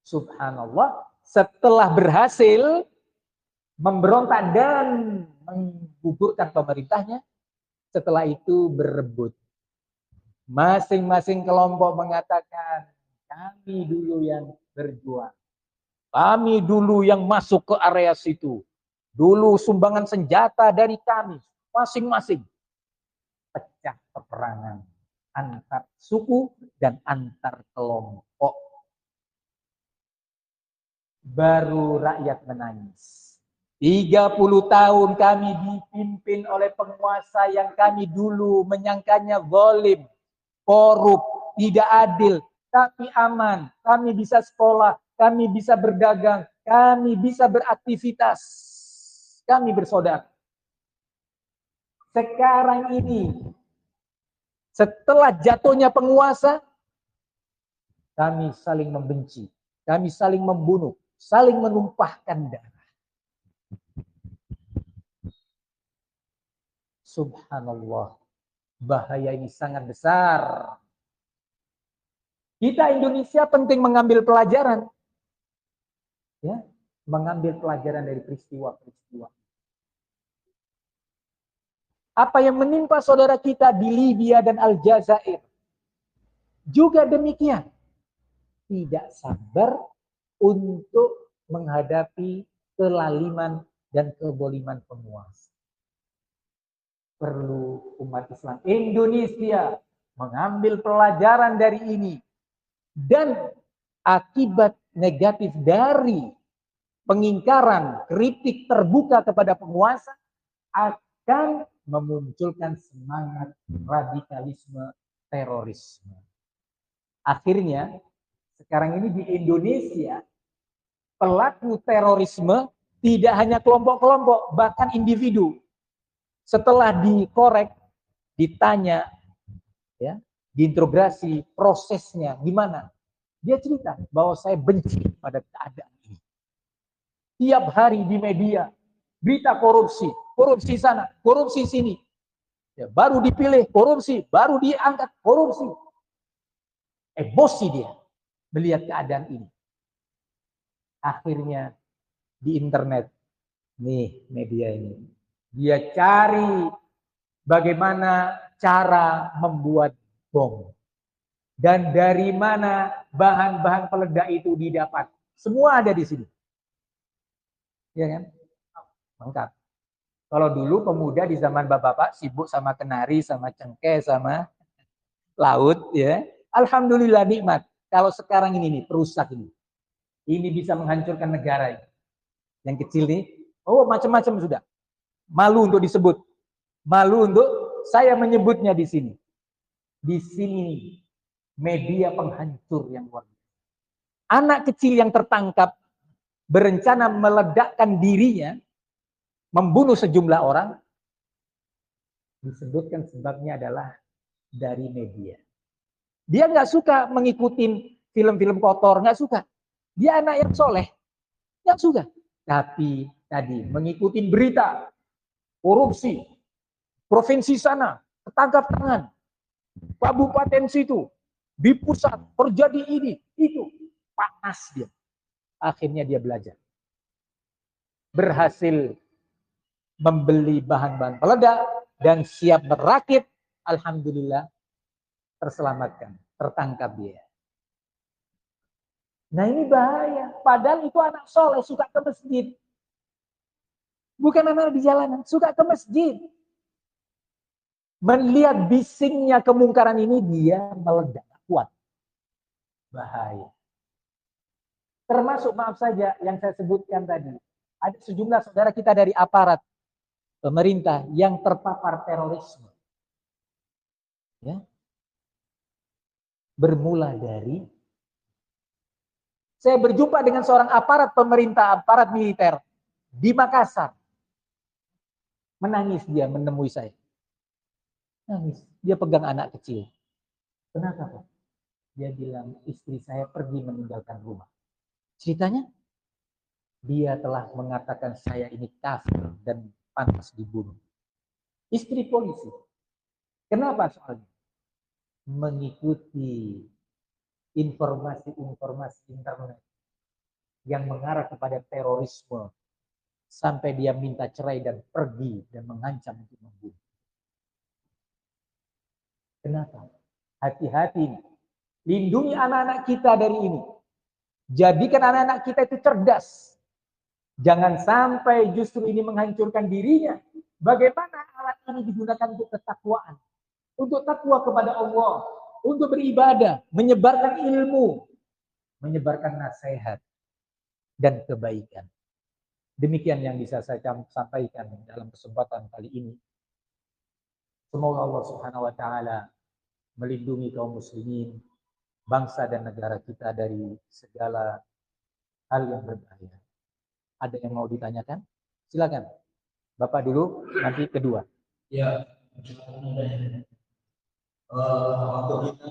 A: Subhanallah, setelah berhasil memberontak dan menggugurkan pemerintahnya. Setelah itu berebut. Masing-masing kelompok mengatakan, kami dulu yang berjuang. Kami dulu yang masuk ke area situ. Dulu sumbangan senjata dari kami. Masing-masing. Pecah peperangan antar suku dan antar kelompok. Baru rakyat menangis. 30 tahun kami dipimpin oleh penguasa yang kami dulu menyangkanya zalim, korup, tidak adil, tapi aman. Kami bisa sekolah, kami bisa berdagang, kami bisa beraktivitas, kami bersaudara. Sekarang ini, setelah jatuhnya penguasa, kami saling membenci, kami saling membunuh, saling menumpahkan darah. Subhanallah, bahaya ini sangat besar. Kita Indonesia penting mengambil pelajaran, ya, mengambil pelajaran dari peristiwa-peristiwa. Apa yang menimpa saudara kita di Libya dan Aljazair, juga demikian. Tidak sabar untuk menghadapi kelaliman dan keboliman penguasa. Perlu umat Islam Indonesia mengambil pelajaran dari ini. Dan akibat negatif dari pengingkaran, kritik terbuka kepada penguasa akan memunculkan semangat radikalisme terorisme. Akhirnya, sekarang ini di Indonesia, pelaku terorisme tidak hanya kelompok-kelompok, bahkan individu. Setelah dikorek, ditanya, ya, diintegrasi prosesnya gimana, dia cerita bahwa saya benci pada keadaan ini. Tiap hari di media berita korupsi, korupsi sana, korupsi sini, ya, baru dipilih korupsi, baru diangkat korupsi. Emosi dia melihat keadaan ini. Akhirnya di internet, nih media ini, dia cari bagaimana cara membuat bom. Dan dari mana bahan-bahan peledak itu didapat. Semua ada di sini. Ya kan? Lengkap. Kalau dulu pemuda di zaman bapak-bapak sibuk sama kenari, sama cengkeh, sama laut, ya. Alhamdulillah nikmat. Kalau sekarang ini nih, perusak ini. Ini bisa menghancurkan negara ini. Yang kecil nih, oh macam-macam sudah. Malu untuk disebut. Malu untuk saya menyebutnya di sini. Di sini media penghancur yang luar biasa. Anak kecil yang tertangkap berencana meledakkan dirinya, membunuh sejumlah orang, disebutkan sebabnya adalah dari media. Dia nggak suka mengikuti film-film kotor, nggak suka. Dia anak yang soleh, nggak suka. Tapi tadi mengikuti berita korupsi, provinsi sana ketangkap tangan, kabupaten situ, di pusat terjadi ini, itu, panas dia. Akhirnya dia belajar. Berhasil membeli bahan-bahan peledak dan siap merakit. Alhamdulillah terselamatkan, tertangkap dia. Nah ini bahaya. Padahal itu anak soleh, suka ke masjid. Bukan anak di jalanan, suka ke masjid. Melihat bisingnya kemungkaran ini, dia meledak kuat. Bahaya. Termasuk, maaf saja, yang saya sebutkan tadi. Ada sejumlah saudara kita dari aparat pemerintah yang terpapar terorisme. Ya. Bermula dari, saya berjumpa dengan seorang aparat pemerintah, aparat militer di Makassar. Menangis dia menemui saya. Nangis. Dia pegang anak kecil. Kenapa, Pak? Dia bilang, istri saya pergi meninggalkan rumah. Ceritanya, dia telah mengatakan saya ini kafir dan pantas dibunuh. Istri polisi. Kenapa soalnya? Mengikuti informasi-informasi internet yang mengarah kepada terorisme. sampai dia minta cerai dan pergi dan mengancam untuk membunuh. Kenapa? Hati-hati. Lindungi anak-anak kita dari ini. Jadikan anak-anak kita itu cerdas. Jangan sampai justru ini menghancurkan dirinya. Bagaimana alat ini digunakan untuk ketakwaan, untuk takwa kepada Allah, untuk beribadah, menyebarkan ilmu, menyebarkan nasihat dan kebaikan. Demikian yang bisa saya sampaikan dalam kesempatan kali ini. Semoga Allah Subhanahu wa taala melindungi kaum muslimin, bangsa dan negara kita dari segala hal yang berbahaya. Ada yang mau ditanyakan? Silakan. Bapak dulu, nanti kedua.
B: Ya, waktu kita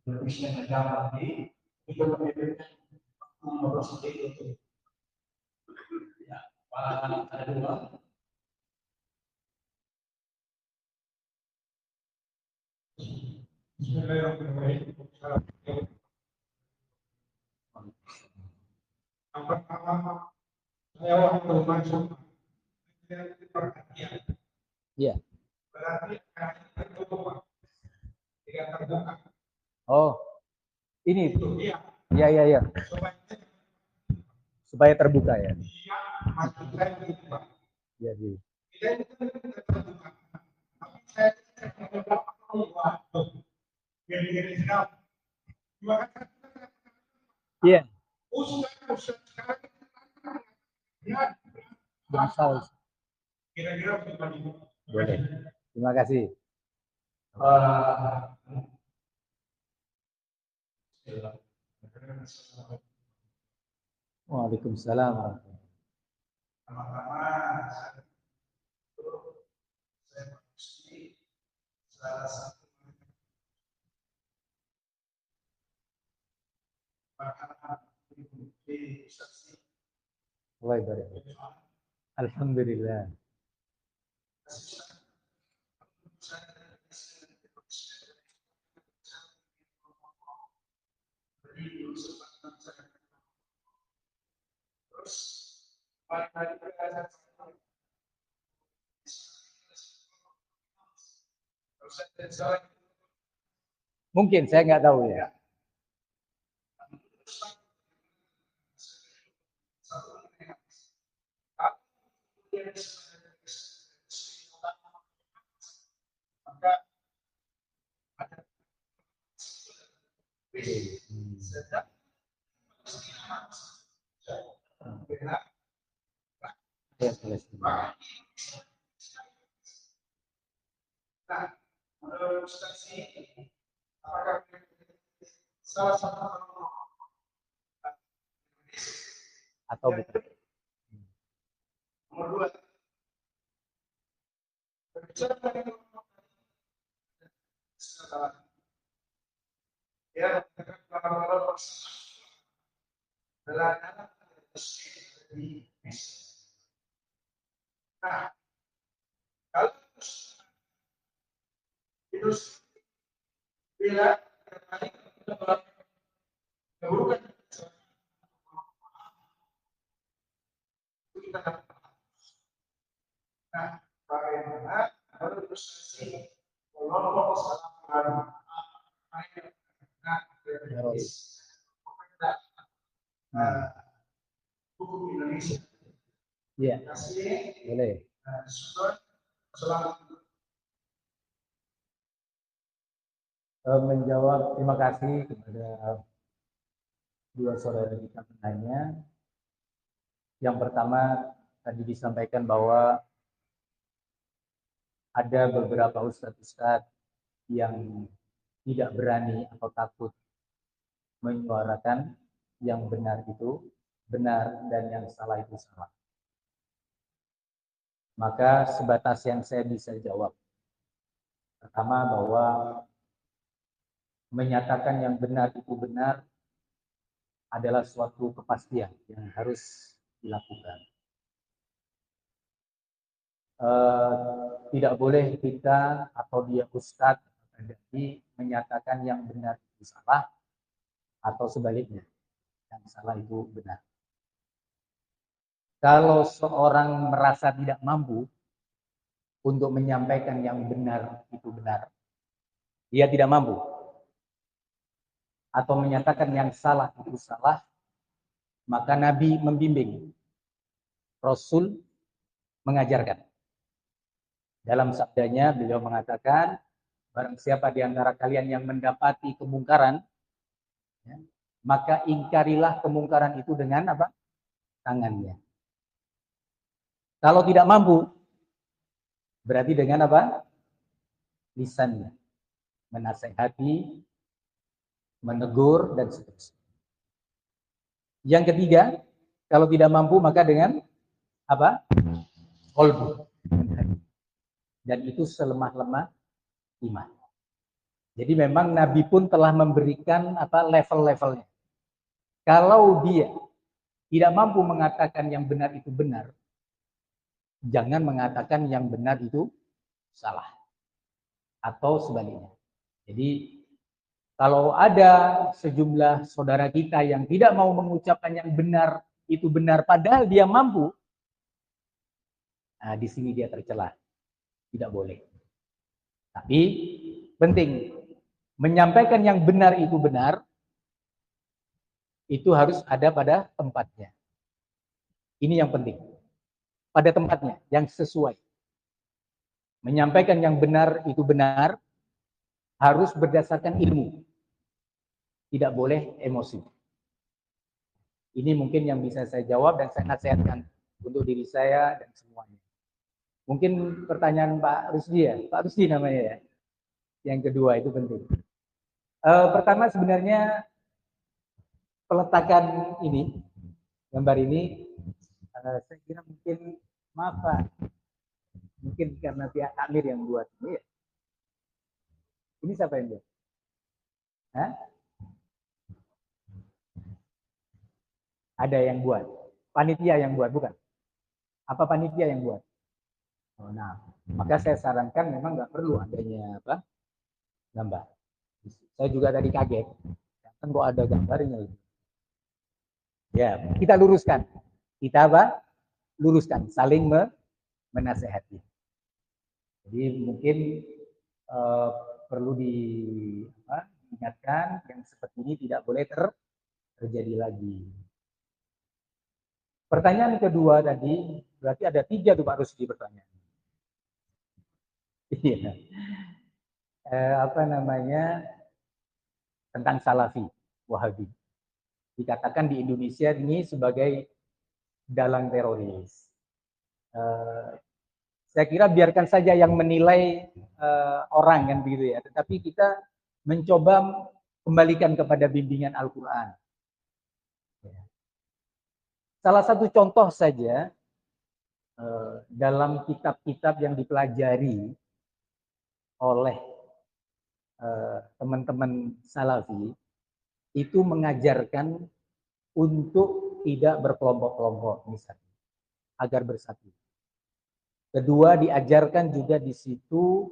B: berbisnis agama ini, kita memberikan nomor sedikit itu. Ya, ada dua. Bismillahirrahmanirrahim. Yang pertama, saya waktu masuk perhatian.
A: Iya.
B: Berarti tertutup, tidak terbuka.
A: Oh, ini.
B: Itu dia.
A: Iya. Supaya terbuka ya.
B: Iya, maksud saya terbuka.
A: Iya, sih.
B: Tidak terbuka. Tapi saya tidak terbuka. Gini-gini sedap.
A: Iya.
B: Ustaz sekarang
A: Bangsal.
B: kira-kira bagaimana?
A: Boleh. Terima kasih. Waalaikumsalam.
B: Pertama-tama saya mengisi salah satu makanan di saksi.
A: Alhamdulillah.
B: Terus
A: mungkin saya nggak tahu ya. Atau bukan?
B: Nomor dua, ya, nah, kalau itu bila keburukan kita, nah, bagaimana harus kelompok salah hukum Indonesia.
A: Iya. Boleh. Menjawab, terima kasih kepada dua saudara kita penanya. Yang pertama tadi disampaikan bahwa ada beberapa ustadz-ustadz yang tidak berani atau takut menyuarakan yang benar itu benar dan yang salah itu salah. Maka sebatas yang saya bisa jawab. Pertama bahwa menyatakan yang benar itu benar adalah suatu kepastian yang harus dilakukan. Tidak boleh kita atau dia ustadz jadi menyatakan yang benar itu salah atau sebaliknya yang salah itu benar. Kalau seorang merasa tidak mampu untuk menyampaikan yang benar itu benar, dia tidak mampu, atau menyatakan yang salah itu salah, maka Nabi membimbing, Rasul mengajarkan. Dalam sabdanya beliau mengatakan, barang siapa di antara kalian yang mendapati kemungkaran, ya, maka ingkarilah kemungkaran itu dengan apa? Tangannya. Kalau tidak mampu, berarti dengan apa? Lisannya. Menasehati, menegur, dan seterusnya. Yang ketiga, kalau tidak mampu maka dengan apa? Qalbu. Dan itu selemah-lemah iman. Jadi memang Nabi pun telah memberikan apa level-levelnya. Kalau dia tidak mampu mengatakan yang benar itu benar, jangan mengatakan yang benar itu salah. Atau sebaliknya. Jadi kalau ada sejumlah saudara kita yang tidak mau mengucapkan yang benar itu benar padahal dia mampu, nah di sini dia tercela. Tidak boleh. Tapi penting menyampaikan yang benar itu harus ada pada tempatnya. Ini yang penting. Pada tempatnya, yang sesuai. Menyampaikan yang benar itu benar harus berdasarkan ilmu. Tidak boleh emosi. Ini mungkin yang bisa saya jawab dan saya nasihatkan untuk diri saya dan semuanya. Mungkin pertanyaan Pak Rusdi ya, Pak Rusdi namanya ya. Yang kedua itu penting. Pertama sebenarnya peletakan ini, gambar ini, saya kira mungkin, maaf Pak, mungkin karena pihak takmir yang buat ini ya. Ini siapa yang buat? Hah? Ada yang buat? Panitia yang buat, bukan? Apa panitia yang buat? Oh, nah, maka saya sarankan memang nggak perlu adanya apa gambar. Saya juga tadi kaget, kan kok ada gambarnya. Ya, kita luruskan. Kita apa? Luruskan, saling menasehati. Jadi mungkin perlu diingatkan yang seperti ini tidak boleh terjadi lagi. Pertanyaan kedua tadi, berarti ada 3 tuh Pak Rusdi pertanyaan. Iya. Apa namanya, tentang Salafi, Wahabi. Dikatakan di Indonesia ini sebagai dalang teroris. Saya kira biarkan saja yang menilai orang kan begitu ya. Tetapi kita mencoba kembalikan kepada bimbingan Al-Quran. Salah satu contoh saja dalam kitab-kitab yang dipelajari oleh teman-teman Salafi itu mengajarkan untuk tidak berkelompok-kelompok misalnya, agar bersatu. Kedua, diajarkan juga di situ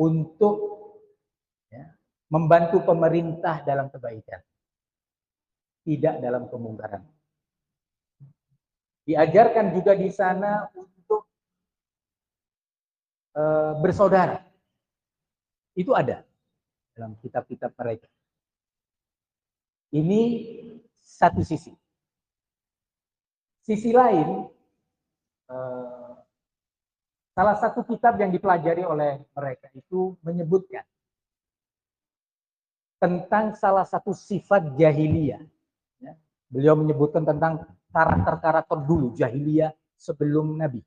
A: untuk ya, membantu pemerintah dalam kebaikan, tidak dalam kemungkaran. Diajarkan juga di sana untuk bersaudara. Itu ada dalam kitab-kitab mereka. Ini satu sisi. Sisi lain, salah satu kitab yang dipelajari oleh mereka itu menyebutkan tentang salah satu sifat jahiliyah. Ya. Beliau menyebutkan tentang karakter-karakter dulu jahiliyah sebelum Nabi.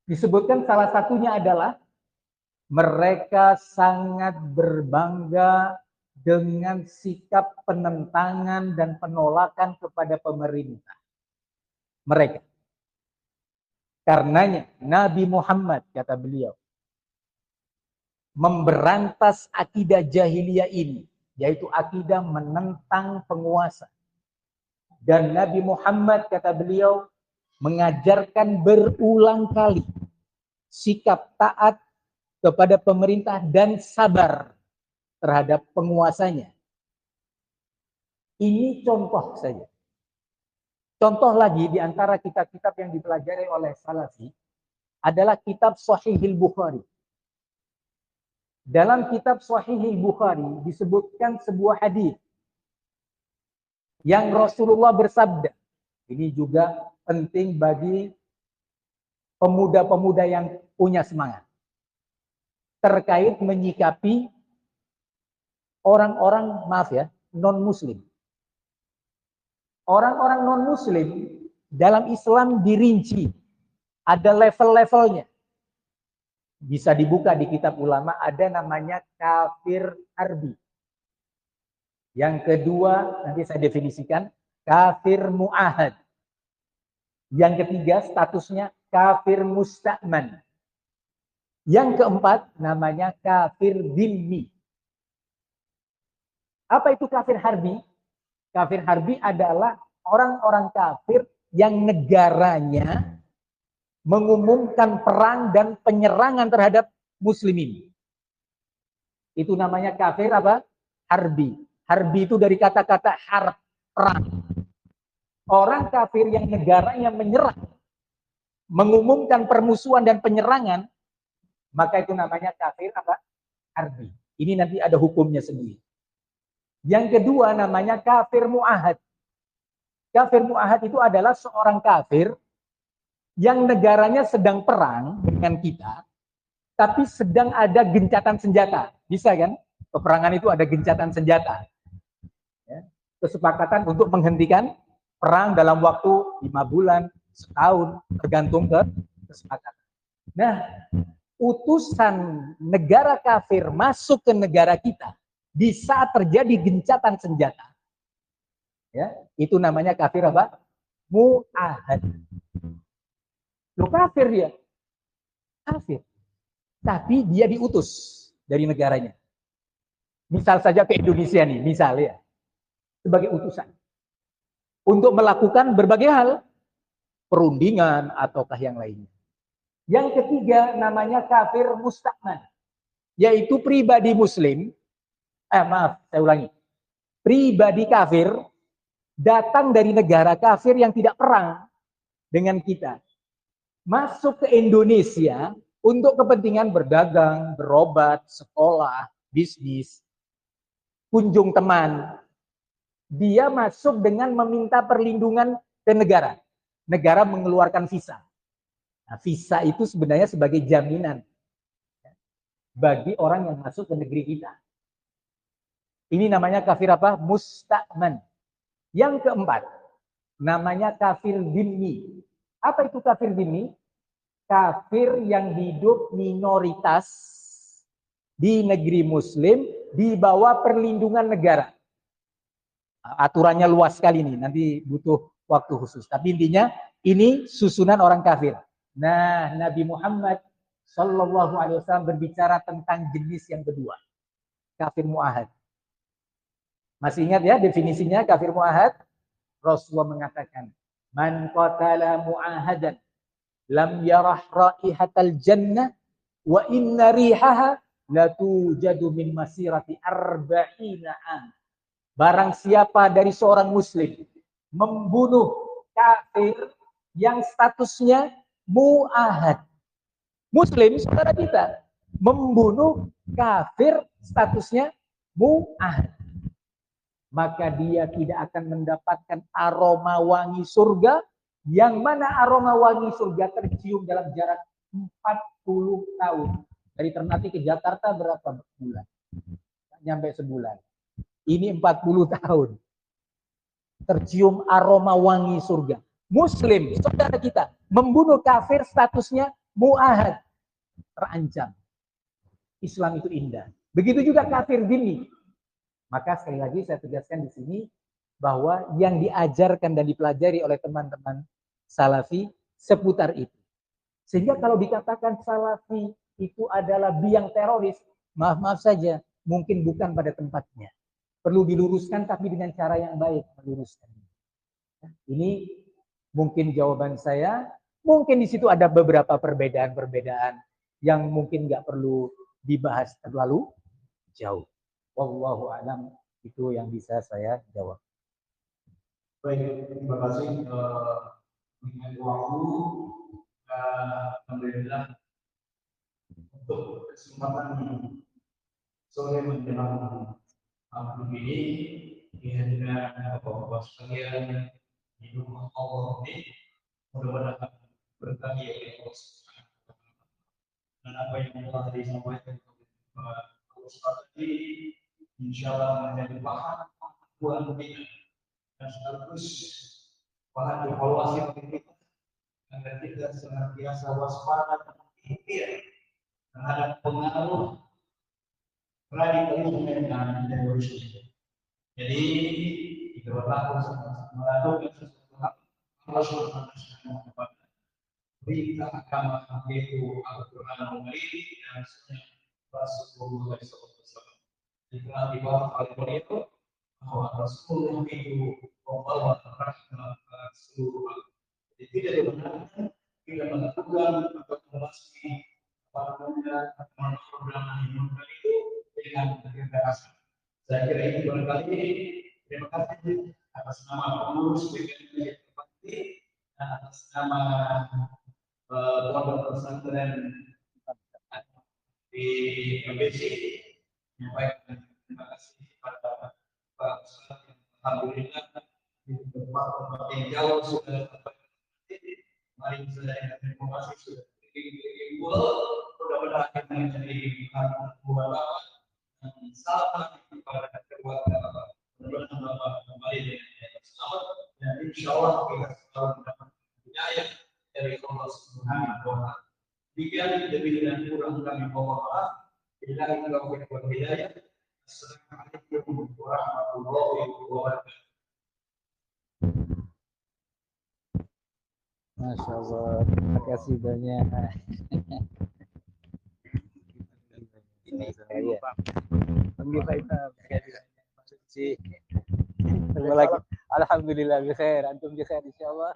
A: Disebutkan salah satunya adalah mereka sangat berbangga dengan sikap penentangan dan penolakan kepada pemerintah mereka. Karenanya Nabi Muhammad, kata beliau, memberantas akidah jahiliyah ini, yaitu akidah menentang penguasa. Dan Nabi Muhammad, kata beliau, mengajarkan berulang kali sikap taat kepada pemerintah dan sabar terhadap penguasanya. Ini contoh saja. Contoh lagi di antara kitab-kitab yang dipelajari oleh Salafi adalah kitab Sahihil Bukhari. Dalam kitab Sahihil Bukhari disebutkan sebuah hadis yang Rasulullah bersabda. Ini juga penting bagi pemuda-pemuda yang punya semangat terkait menyikapi orang-orang, maaf ya, non-muslim. Orang-orang non-muslim dalam Islam dirinci, ada level-levelnya. Bisa dibuka di kitab ulama, ada namanya kafir harbi. Yang kedua, nanti saya definisikan, kafir mu'ahad. Yang ketiga, statusnya kafir musta'man. Yang keempat, namanya kafir dhimmi. Apa itu kafir harbi? Kafir harbi adalah orang-orang kafir yang negaranya mengumumkan perang dan penyerangan terhadap muslimin. Itu namanya kafir apa? Harbi. Harbi itu dari kata-kata harb, perang. Orang kafir yang negaranya menyerang, mengumumkan permusuhan dan penyerangan, maka itu namanya kafir apa? Harbi. Ini nanti ada hukumnya sendiri. Yang kedua namanya kafir mu'ahad. Kafir mu'ahad itu adalah seorang kafir yang negaranya sedang perang dengan kita, tapi sedang ada gencatan senjata. Bisa kan? Peperangan itu ada gencatan senjata. Ya. Kesepakatan untuk menghentikan perang dalam waktu 5 bulan, setahun, tergantung ke kesepakatan. Nah, utusan negara kafir masuk ke negara kita di saat terjadi gencatan senjata, ya, itu namanya kafir apa? Mu'ahad. Loh, kafir dia. Kafir. Tapi dia diutus dari negaranya. Misal saja ke Indonesia nih, misalnya. Sebagai utusan. Untuk melakukan berbagai hal. Perundingan ataukah yang lainnya. Yang ketiga namanya kafir musta'man. Yaitu pribadi muslim. Maaf, saya ulangi. Pribadi kafir datang dari negara kafir yang tidak perang dengan kita. Masuk ke Indonesia untuk kepentingan berdagang, berobat, sekolah, bisnis, kunjung teman. Dia masuk dengan meminta perlindungan ke negara. Negara mengeluarkan visa. Nah, visa itu sebenarnya sebagai jaminan bagi orang yang masuk ke negeri kita. Ini namanya kafir apa? Musta'man. Yang keempat, namanya kafir dhimmi. Apa itu kafir dhimmi? Kafir yang hidup minoritas di negeri muslim di bawah perlindungan negara. Aturannya luas sekali nih, nanti butuh waktu khusus. Tapi intinya ini susunan orang kafir. Nah, Nabi Muhammad Shallallahu Alaihi Wasallam berbicara tentang jenis yang kedua, kafir mu'ahad. Masih ingat ya definisinya kafir mu'ahad? Rasulullah mengatakan, man qatala mu'ahadan lam yarah raihatal jannah wa inna rihaha la tujadu min masirati arba'ina an. Barang siapa dari seorang muslim membunuh kafir yang statusnya mu'ahad. Muslim saudara kita membunuh kafir statusnya mu'ahad. Maka dia tidak akan mendapatkan aroma wangi surga, yang mana aroma wangi surga tercium dalam jarak 40 tahun. Dari Ternate ke Jakarta berapa bulan? Nyampe sebulan. Ini 40 tahun. Tercium aroma wangi surga. Muslim, saudara kita, membunuh kafir statusnya mu'ahad. Terancam. Islam itu indah. Begitu juga kafir dhimmi. Maka sekali lagi saya tegaskan di sini bahwa yang diajarkan dan dipelajari oleh teman-teman Salafi seputar itu. Sehingga kalau dikatakan Salafi itu adalah biang teroris, maaf saja, mungkin bukan pada tempatnya. Perlu diluruskan tapi dengan cara yang baik meluruskan. Ini mungkin jawaban saya. Mungkin di situ ada beberapa perbedaan-perbedaan yang mungkin nggak perlu dibahas terlalu jauh. Wallahu a'lam, itu yang bisa saya jawab.
B: Baik, terima kasih dengan waktu alhamdulillah untuk kesempatan sore menjelang malam ini dihadirkan bapak-bapak sekalian di rumah Allah ini mudah-mudahan berkahi oleh Allah Subhanahu wa Ta'ala. Dan apa yang telah disampaikan oleh Pak Ustaz tadi, insya Allah menjadi bahan buat kita dan sekaligus bahan evaluasi bagi kita agar kita senantiasa waspada dan ikhtiar terhadap pengaruh radikalisme dan terorisme. Jadi kita berlaku melakukan sesuatu hal harus melakukan berita agama yaitu Al-Quran Al-Karim dan Sunnah Rasulullah SAW. Telah dibawa oleh beliau bahwa Rasulullah itu membawa rahmat seluruh. Jadi tidak dibenarkan tidak melakukan atau memasuki program hidup itu dengan kekerasan. Saya kira itu barangkali. Terima kasih atas nama pengurus PKB yang terpakti dan atas nama pondok pesantren di MBC. Menyampaikan terima kasih kepada Pak Ustaz yang alhamdulillah di tempat yang jauh sudah sampai. Mari sudah informasi sudah dikirimkan. Mudah-mudahan kita menjadi buah bapak dan salam kepada keluarga bapak. Mudah-mudahan bapak kembali dengan selamat dan insya Allah kita selalu mendapat hidayah dari Allah Subhanahu wa Ta'ala. Jika lebih dan kurang kami mohon maaf. Billahi taufiq wal hidayah. Assalamualaikum warahmatullahi wabarakatuh.
A: Masya Allah, terima kasih banyak. Saya Alhamdulillah bi khair, antum bi khair insyaallah.